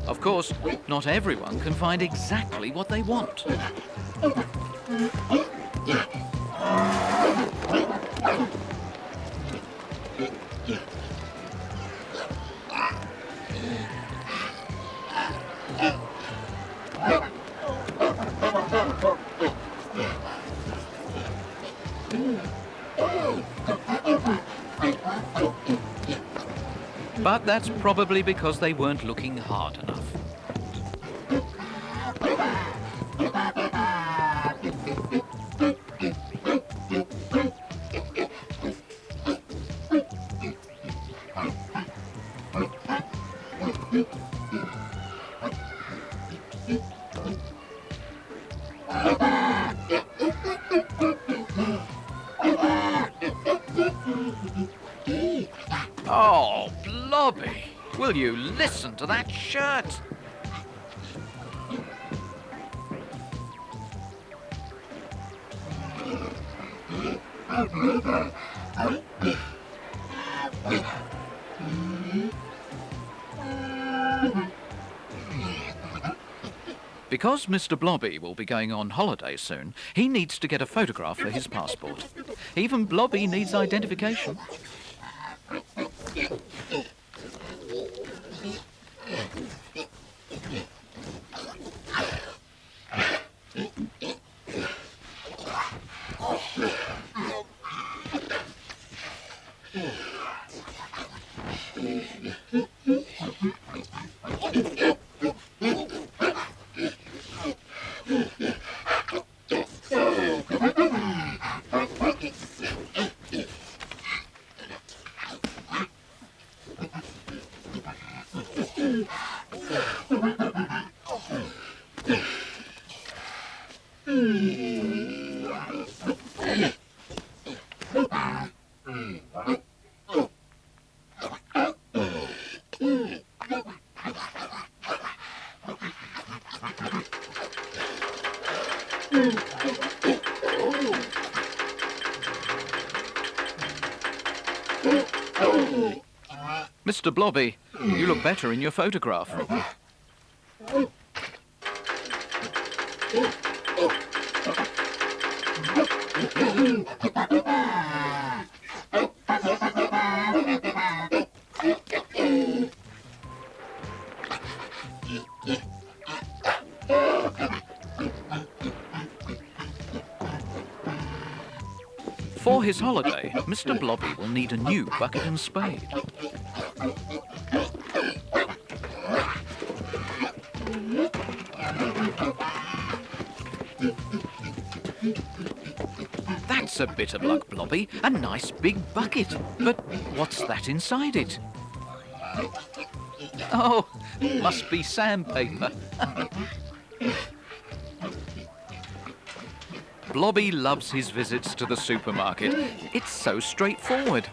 [SPEAKER 5] Of course, not everyone can find exactly what they want. But that's probably because they weren't looking hard enough. Oh, Blobby, will you listen to that shirt? Because Mr. Blobby will be going on holiday soon, he needs to get a photograph for his passport. Even Blobby needs identification. Mr. Blobby, you look better in your photograph. For his holiday, Mr. Blobby will need a new bucket and spade. a bit of luck, Blobby. A nice big bucket. But what's that inside it? Oh, must be sandpaper. Blobby loves his visits to the supermarket. It's so straightforward.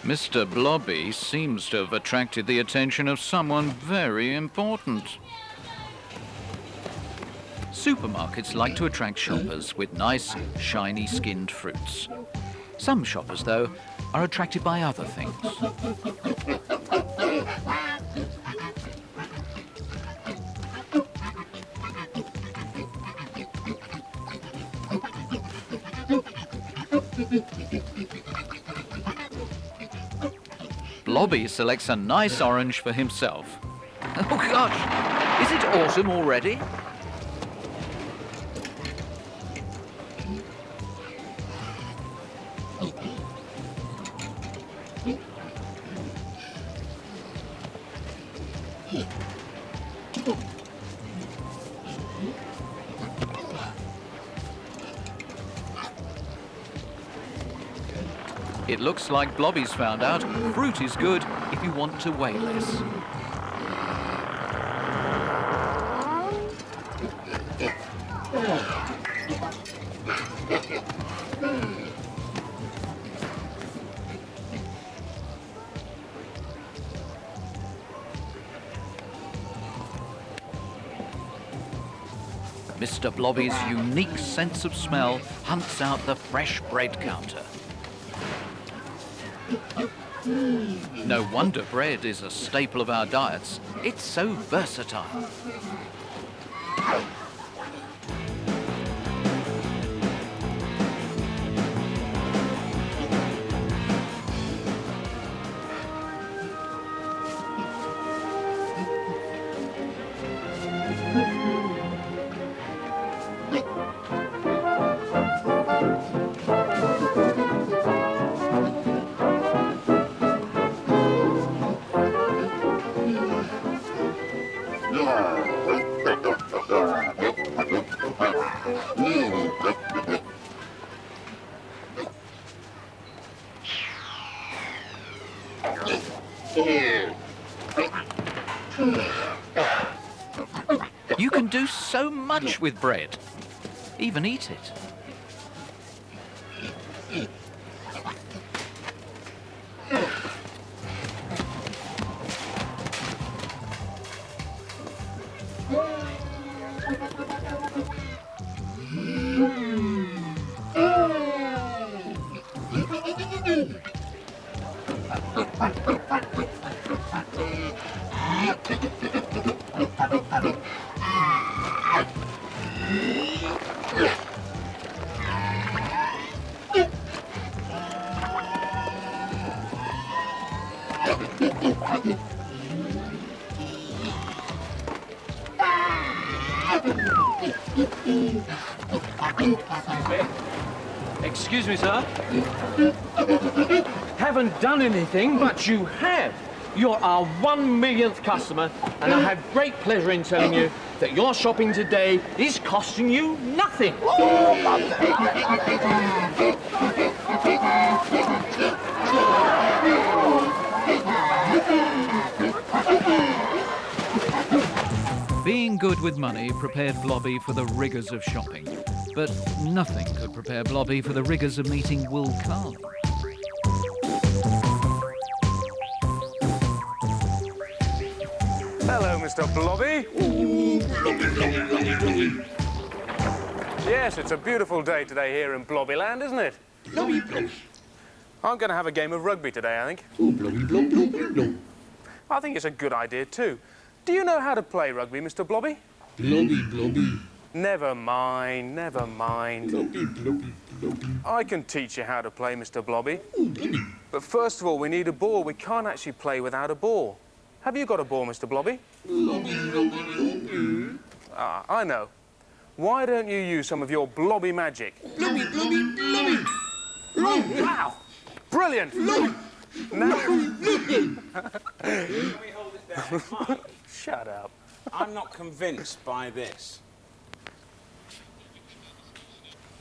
[SPEAKER 5] Mr. Blobby seems to have attracted the attention of someone very important. Supermarkets like to attract shoppers with nice, shiny skinned fruits. Some shoppers, though, are attracted by other things. Blobby selects a nice orange for himself. Oh gosh, is it autumn already? It looks like Blobby's found out fruit is good if you want to weigh less. Mr. Blobby's unique sense of smell hunts out the fresh bread counter. No wonder bread is a staple of our diets. It's so versatile. You can do so much with bread. Even eat it.
[SPEAKER 20] Excuse me, sir. Haven't done anything, but you have. You're our 1 millionth customer, and I have great pleasure in telling you that your shopping today is costing you nothing.
[SPEAKER 5] Being good with money prepared Blobby for the rigours of shopping. But nothing could prepare Blobby for the rigours of meeting Will Carley.
[SPEAKER 2] Hello, Mr. Blobby. Yes, it's a beautiful day today here in Blobbyland, isn't it?
[SPEAKER 15] Blobby, blobby.
[SPEAKER 2] I'm going to have a game of rugby today, I think.
[SPEAKER 15] Oh, blobby, blob, blob, blob.
[SPEAKER 2] I think it's a good idea, too. Do you know how to play rugby, Mr. Blobby?
[SPEAKER 15] Blobby, blobby.
[SPEAKER 2] Never mind, never mind.
[SPEAKER 15] Blobby, blobby, blobby.
[SPEAKER 2] I can teach you how to play, Mr. Blobby.
[SPEAKER 15] Oh, blobby.
[SPEAKER 2] But first of all, we need a ball. We can't actually play without a ball. Have you got a ball, Mr. Blobby?
[SPEAKER 15] Blobby, blobby, blobby.
[SPEAKER 2] Ah, I know. Why don't you use some of your blobby magic?
[SPEAKER 15] Blobby, blobby, blobby. Blobby.
[SPEAKER 2] Wow! Brilliant!
[SPEAKER 15] Blobby.
[SPEAKER 2] Now...
[SPEAKER 16] Can we hold it down? Mike,
[SPEAKER 2] Shut up.
[SPEAKER 16] I'm not convinced by this.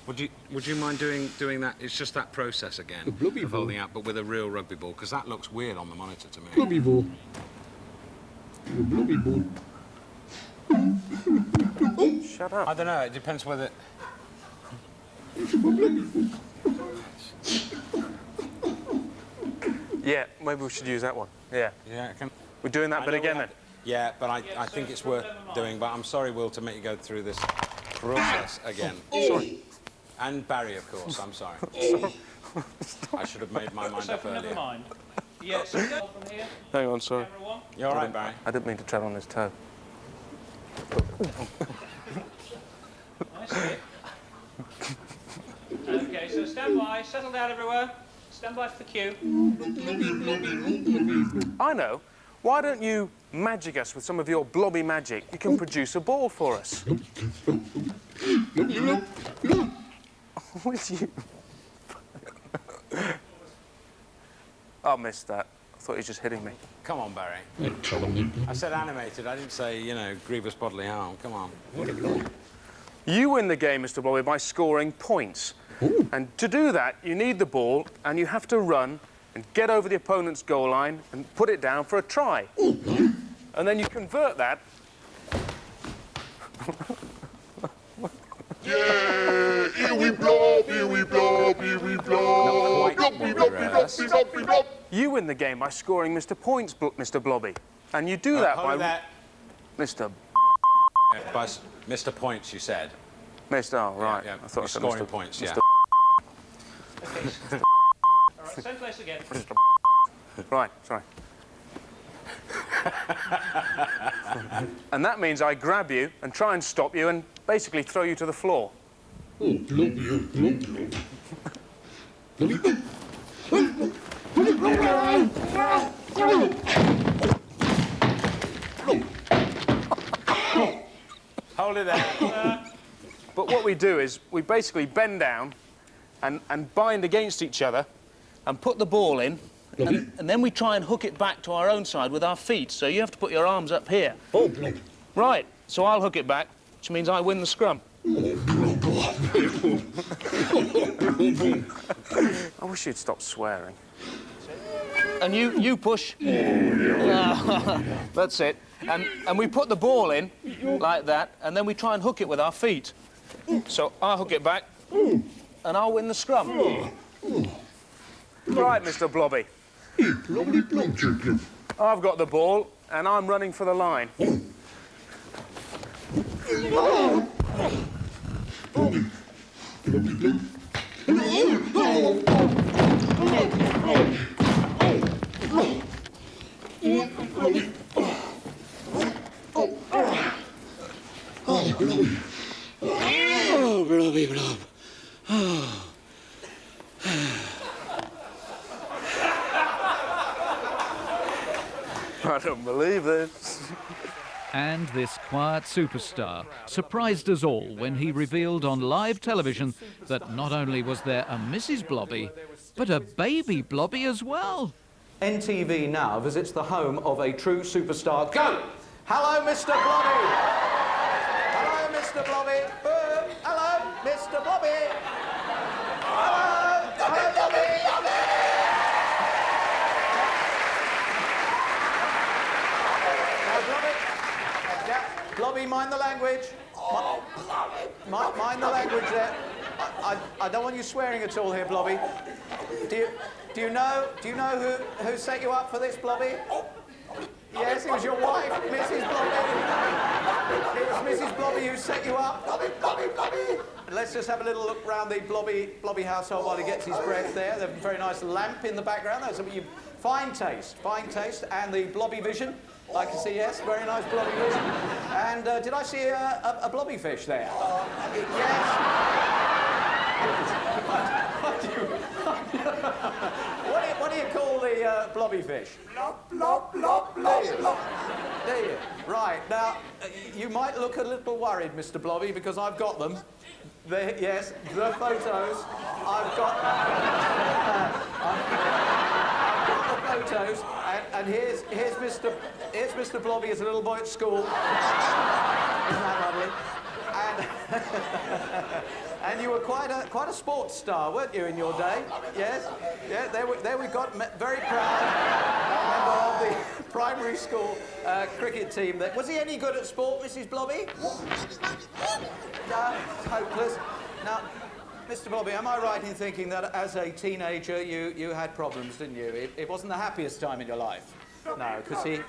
[SPEAKER 16] Would you mind doing that? It's just that process again of holding out, but with a real rugby ball, because that looks weird on the monitor to me.
[SPEAKER 15] Blobby ball. Blobby ball.
[SPEAKER 2] Shut up.
[SPEAKER 16] I don't know. It depends whether.
[SPEAKER 2] Yeah, maybe we should use that one. Yeah.
[SPEAKER 16] Yeah.
[SPEAKER 2] We're doing that bit again then.
[SPEAKER 16] Yeah, but I think it's worth doing. But I'm sorry, Will, to make you go through this process again.
[SPEAKER 2] Sorry.
[SPEAKER 16] And Barry, of course. I'm sorry. I should have made my mind up earlier.
[SPEAKER 20] Never mind. Yes, from here.
[SPEAKER 2] Hang on, sorry.
[SPEAKER 16] You all right, Barry?
[SPEAKER 2] I didn't mean to tread on his toe.
[SPEAKER 20] I see. Okay, so stand by. Settle down, everyone. Stand by for the cue.
[SPEAKER 2] I know. Why don't you magic us with some of your blobby magic? You can produce a ball for us. With you. I missed that. I thought he was just hitting me.
[SPEAKER 16] Come on, Barry. I said animated. I didn't say, you know, grievous bodily harm. Come on.
[SPEAKER 2] You win the game, Mr. Blobby, by scoring points. Ooh. And to do that, you need the ball, and you have to run and get over the opponent's goal line and put it down for a try. Ooh. And then you convert that.
[SPEAKER 15] Yeah, here we blob, here we blob, here we blob. Blobby, blobby, blobby, blobby, blob.
[SPEAKER 2] You win the game by scoring Mr. Points, Mr. Blobby. And you do that by... Mr.
[SPEAKER 16] By Mr. Points, you said.
[SPEAKER 2] Mr. Oh, right.
[SPEAKER 16] Yeah,
[SPEAKER 2] I thought I said
[SPEAKER 16] scoring
[SPEAKER 2] Mr.
[SPEAKER 16] points,
[SPEAKER 2] Mr.
[SPEAKER 16] yeah.
[SPEAKER 20] Okay. All right, same place again.
[SPEAKER 2] Right, sorry. And that means I grab you and try and stop you and basically throw you to the floor.
[SPEAKER 15] Oh, blobby, oh, blobby.
[SPEAKER 16] Hold it there.
[SPEAKER 2] But what we do is we basically bend down and bind against each other and put the ball in, and then we try and hook it back to our own side with our feet. So you have to put your arms up here.
[SPEAKER 15] Oh, blobby.
[SPEAKER 2] Right, so I'll hook it back, which means I win the scrum. I wish you'd stop swearing. And you push. That's it. And we put the ball in like that, and then we try and hook it with our feet. So I'll hook it back, and I'll win the scrum. Right, Mr. Blobby. I've got the ball, and I'm running for the line.
[SPEAKER 15] Blobby. Oh, Blobby. Oh, Blobby, Blob. Oh.
[SPEAKER 2] I don't believe this.
[SPEAKER 5] And this quiet superstar surprised us all when he revealed on live television that not only was there a Mrs. Blobby, but a baby Blobby as well.
[SPEAKER 14] NTV now visits the home of a true superstar. Go! Hello, Mr. Blobby! Hello, Mr. Blobby! Boom! Hello, Mr. Blobby! Hello! Hello, Blobby! Blobby, mind the language. Mind the language there. I don't want you swearing at all here, Blobby. Do you know who set you up for this, Blobby? Yes, it was your wife, Mrs. Blobby. It was Mrs. Blobby who set you up. Blobby. Let's just have a little look round the Blobby household while he gets his breath there. There's a very nice lamp in the background. That's fine taste, and the Blobby vision. I can see, yes, very nice Blobby vision. And did I see a Blobby fish there? Yes. What do you call the Blobby fish? There you. Right, now, you might look a little worried, Mr. Blobby, because I've got them. Yes, the photos. I've got the photos, and here's Mr. Blobby as a little boy at school. Isn't that lovely? And you were quite a sports star, weren't you, in your day? Yes. Yeah. There we got very proud member of the primary school cricket team. Was he any good at sport, Mrs. Blobby? No, hopeless. Now, Mr. Blobby, am I right in thinking that as a teenager you had problems, didn't you? It wasn't the happiest time in your life. No, because he,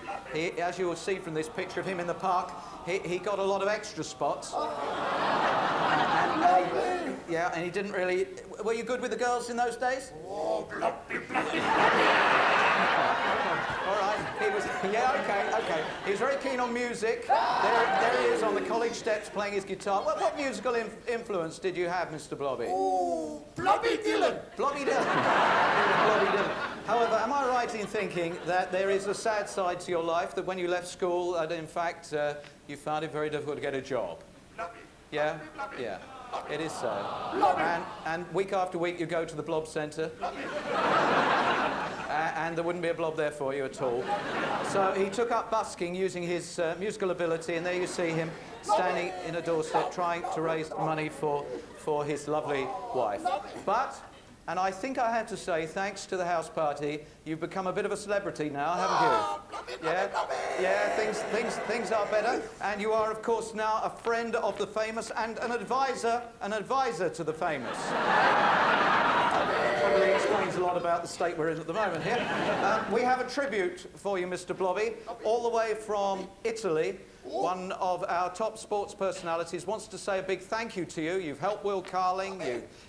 [SPEAKER 14] as you will see from this picture of him in the park, he got a lot of extra spots. And he didn't really... Were you good with the girls in those days? Oh, bloody. All right. He was... Yeah, OK. He was very keen on music. There he is on the college steps playing his guitar. What musical influence did you have, Mr. Blobby?
[SPEAKER 15] Oh, Blobby Dylan.
[SPEAKER 14] Blobby Dylan. Blobby Dylan. However, am I right in thinking that there is a sad side to your life, that when you left school, that in fact, you found it very difficult to get a job? Yeah? Yeah. It is so. And week after week you go to the Blob Centre. And there wouldn't be a blob there for you at all. So he took up busking using his musical ability, and there you see him standing in a doorstep trying to raise money for his lovely wife. But, and I think I have to say, thanks to the house party, you've become a bit of a celebrity now, haven't you? Yeah, things are better. And you are, of course, now a friend of the famous and an advisor to the famous. Probably explains a lot about the state we're in at the moment here. We have a tribute for you, Mr. Blobby, all the way from Italy. One of our top sports personalities wants to say a big thank you to you. You've helped Will Carling,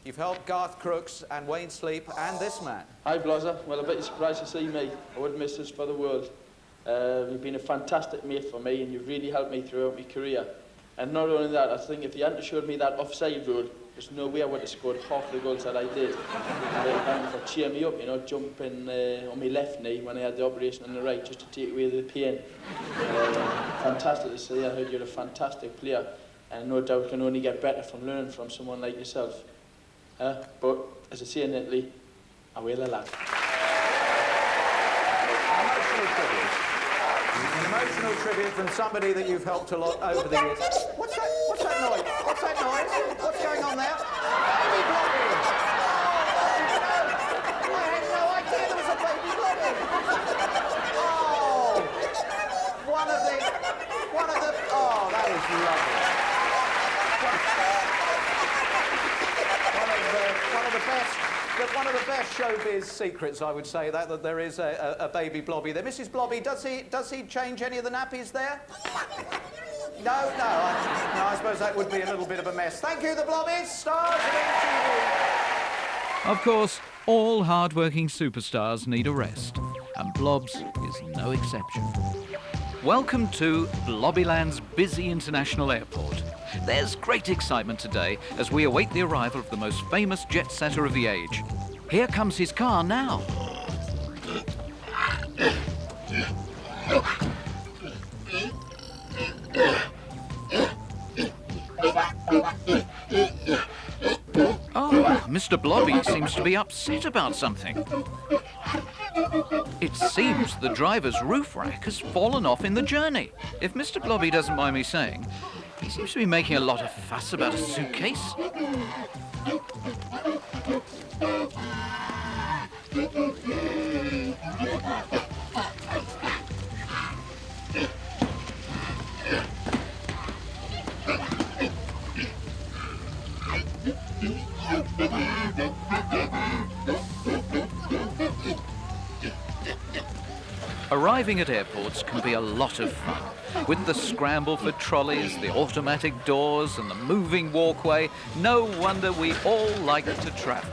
[SPEAKER 14] you've helped Garth Crooks and Wayne Sleep, and this man.
[SPEAKER 21] Hi, Blozzer. Well, I bet you're surprised to see me. I wouldn't miss this for the world. You've been a fantastic mate for me, and you've really helped me throughout my career. And not only that, I think if you hadn't showed me that offside rule, there's no way I would have scored half the goals that I did. And for cheering me up, you know, jumping on my left knee when I had the operation on the right, just to take away the pain. Fantastic to see. I heard you're a fantastic player, and no doubt can only get better from learning from someone like yourself. But, as I say in Italy, I will allow.
[SPEAKER 14] An emotional tribute from somebody that you've helped a lot over the years. What's that noise? What's that noise? What's going on there? Baby Blobby! I had no idea there was a baby Blobby! Oh! One of the... Oh, that is lovely. One of the best showbiz secrets, I would say, that there is a baby Blobby there. Mrs. Blobby, does he change any of the nappies there? No, I suppose that would be a little bit of a mess. Thank you, the Blobbies, stars of MTV.
[SPEAKER 5] Of course, all hard-working superstars need a rest. and Blobs is no exception. Welcome to Blobbyland's busy international airport. There's great excitement today as we await the arrival of the most famous jet setter of the age. Here comes his car now. Oh, Mr. Blobby seems to be upset about something. It seems the driver's roof rack has fallen off in the journey. If Mr. Blobby doesn't mind me saying, he seems to be making a lot of fuss about a suitcase. Arriving at airports can be a lot of fun. With the scramble for trolleys, the automatic doors and the moving walkway, no wonder we all like to travel.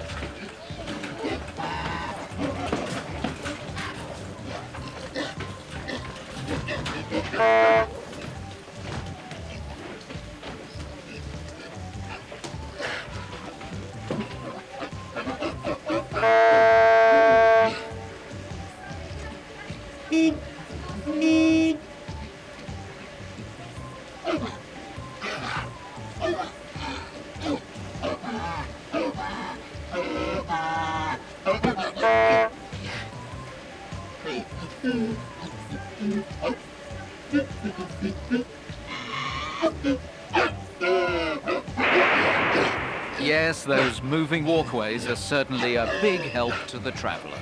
[SPEAKER 5] Yes, those moving walkways are certainly a big help to the traveller.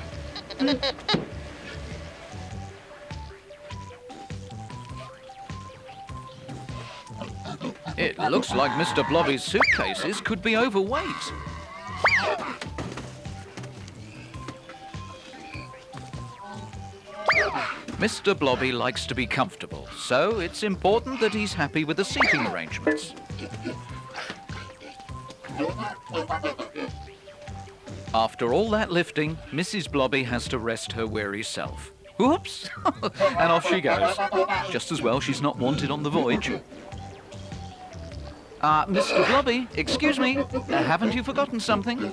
[SPEAKER 5] It looks like Mr. Blobby's suitcases could be overweight. Mr. Blobby likes to be comfortable, so it's important that he's happy with the seating arrangements. After all that lifting, Mrs. Blobby has to rest her weary self. Whoops! And off she goes. Just as well she's not wanted on the voyage. Mr. Blobby, excuse me, haven't you forgotten something?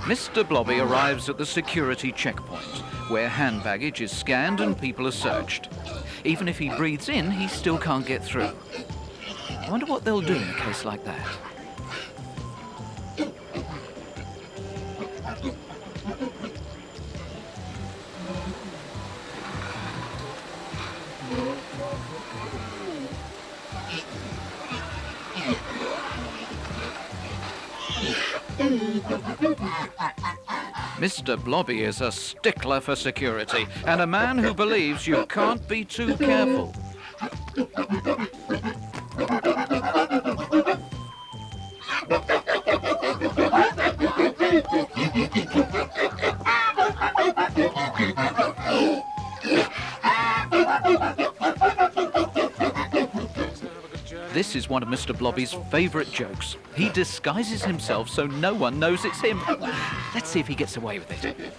[SPEAKER 5] Mr. Blobby arrives at the security checkpoint, where hand baggage is scanned and people are searched. Even if he breathes in, he still can't get through. I wonder what they'll do in a case like that. Mr. Blobby is a stickler for security and a man who believes you can't be too careful. This is one of Mr. Blobby's favourite jokes. He disguises himself so no one knows it's him. Let's see if he gets away with it.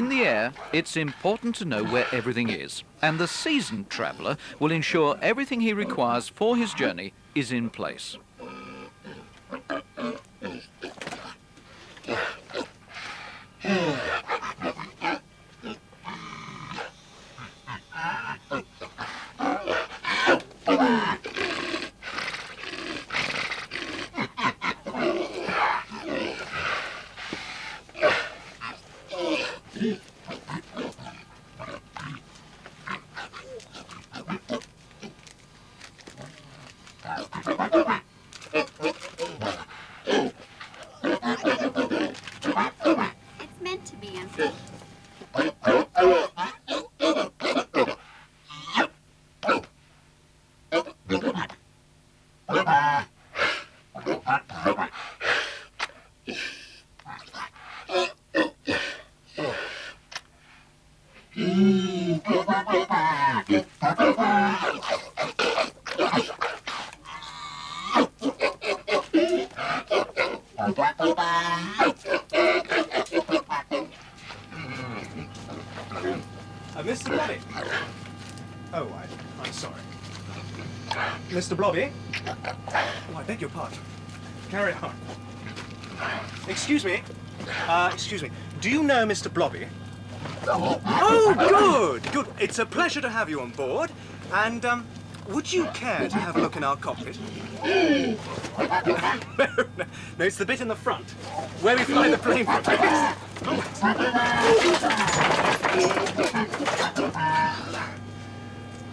[SPEAKER 5] In the air, it's important to know where everything is, and the seasoned traveller will ensure everything he requires for his journey is in place.
[SPEAKER 3] It's meant to be, Uncle.
[SPEAKER 6] Mr. Blobby? Oh, I'm sorry. Mr. Blobby? Oh, I beg your pardon. Carry on. Excuse me. Excuse me. Do you know Mr. Blobby? Oh, good, good. It's a pleasure to have you on board. And, would you care to have a look in our cockpit? No, it's the bit in the front, where we fly the plane from.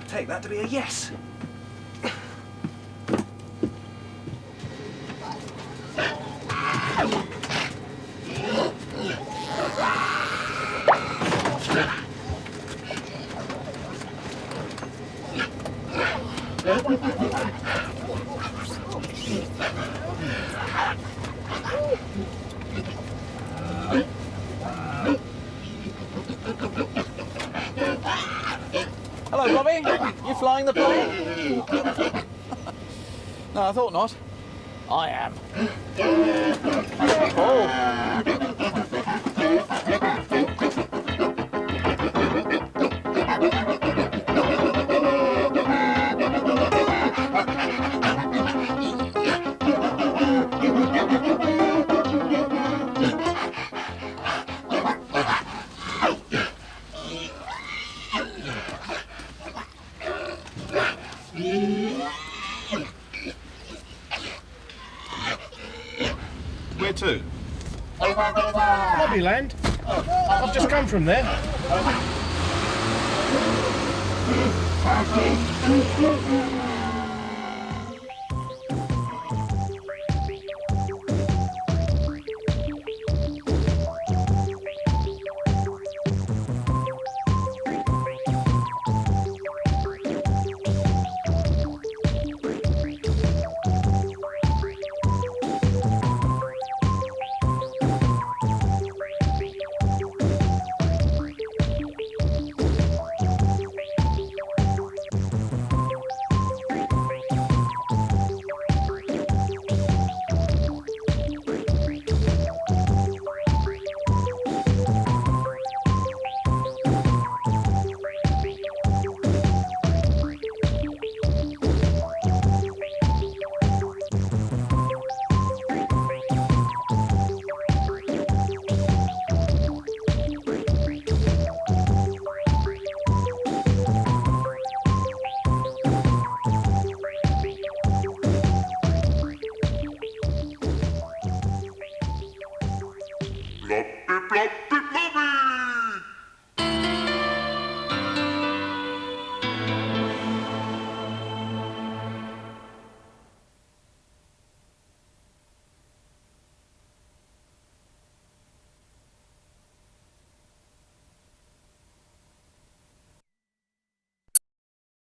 [SPEAKER 6] Take that to be a yes.
[SPEAKER 14] Hello, Blobby. You flying the plane? No, I thought not. I am.
[SPEAKER 6] Where to? Blobbyland. I've just come from there.
[SPEAKER 15] Blobby, blobby, blobby!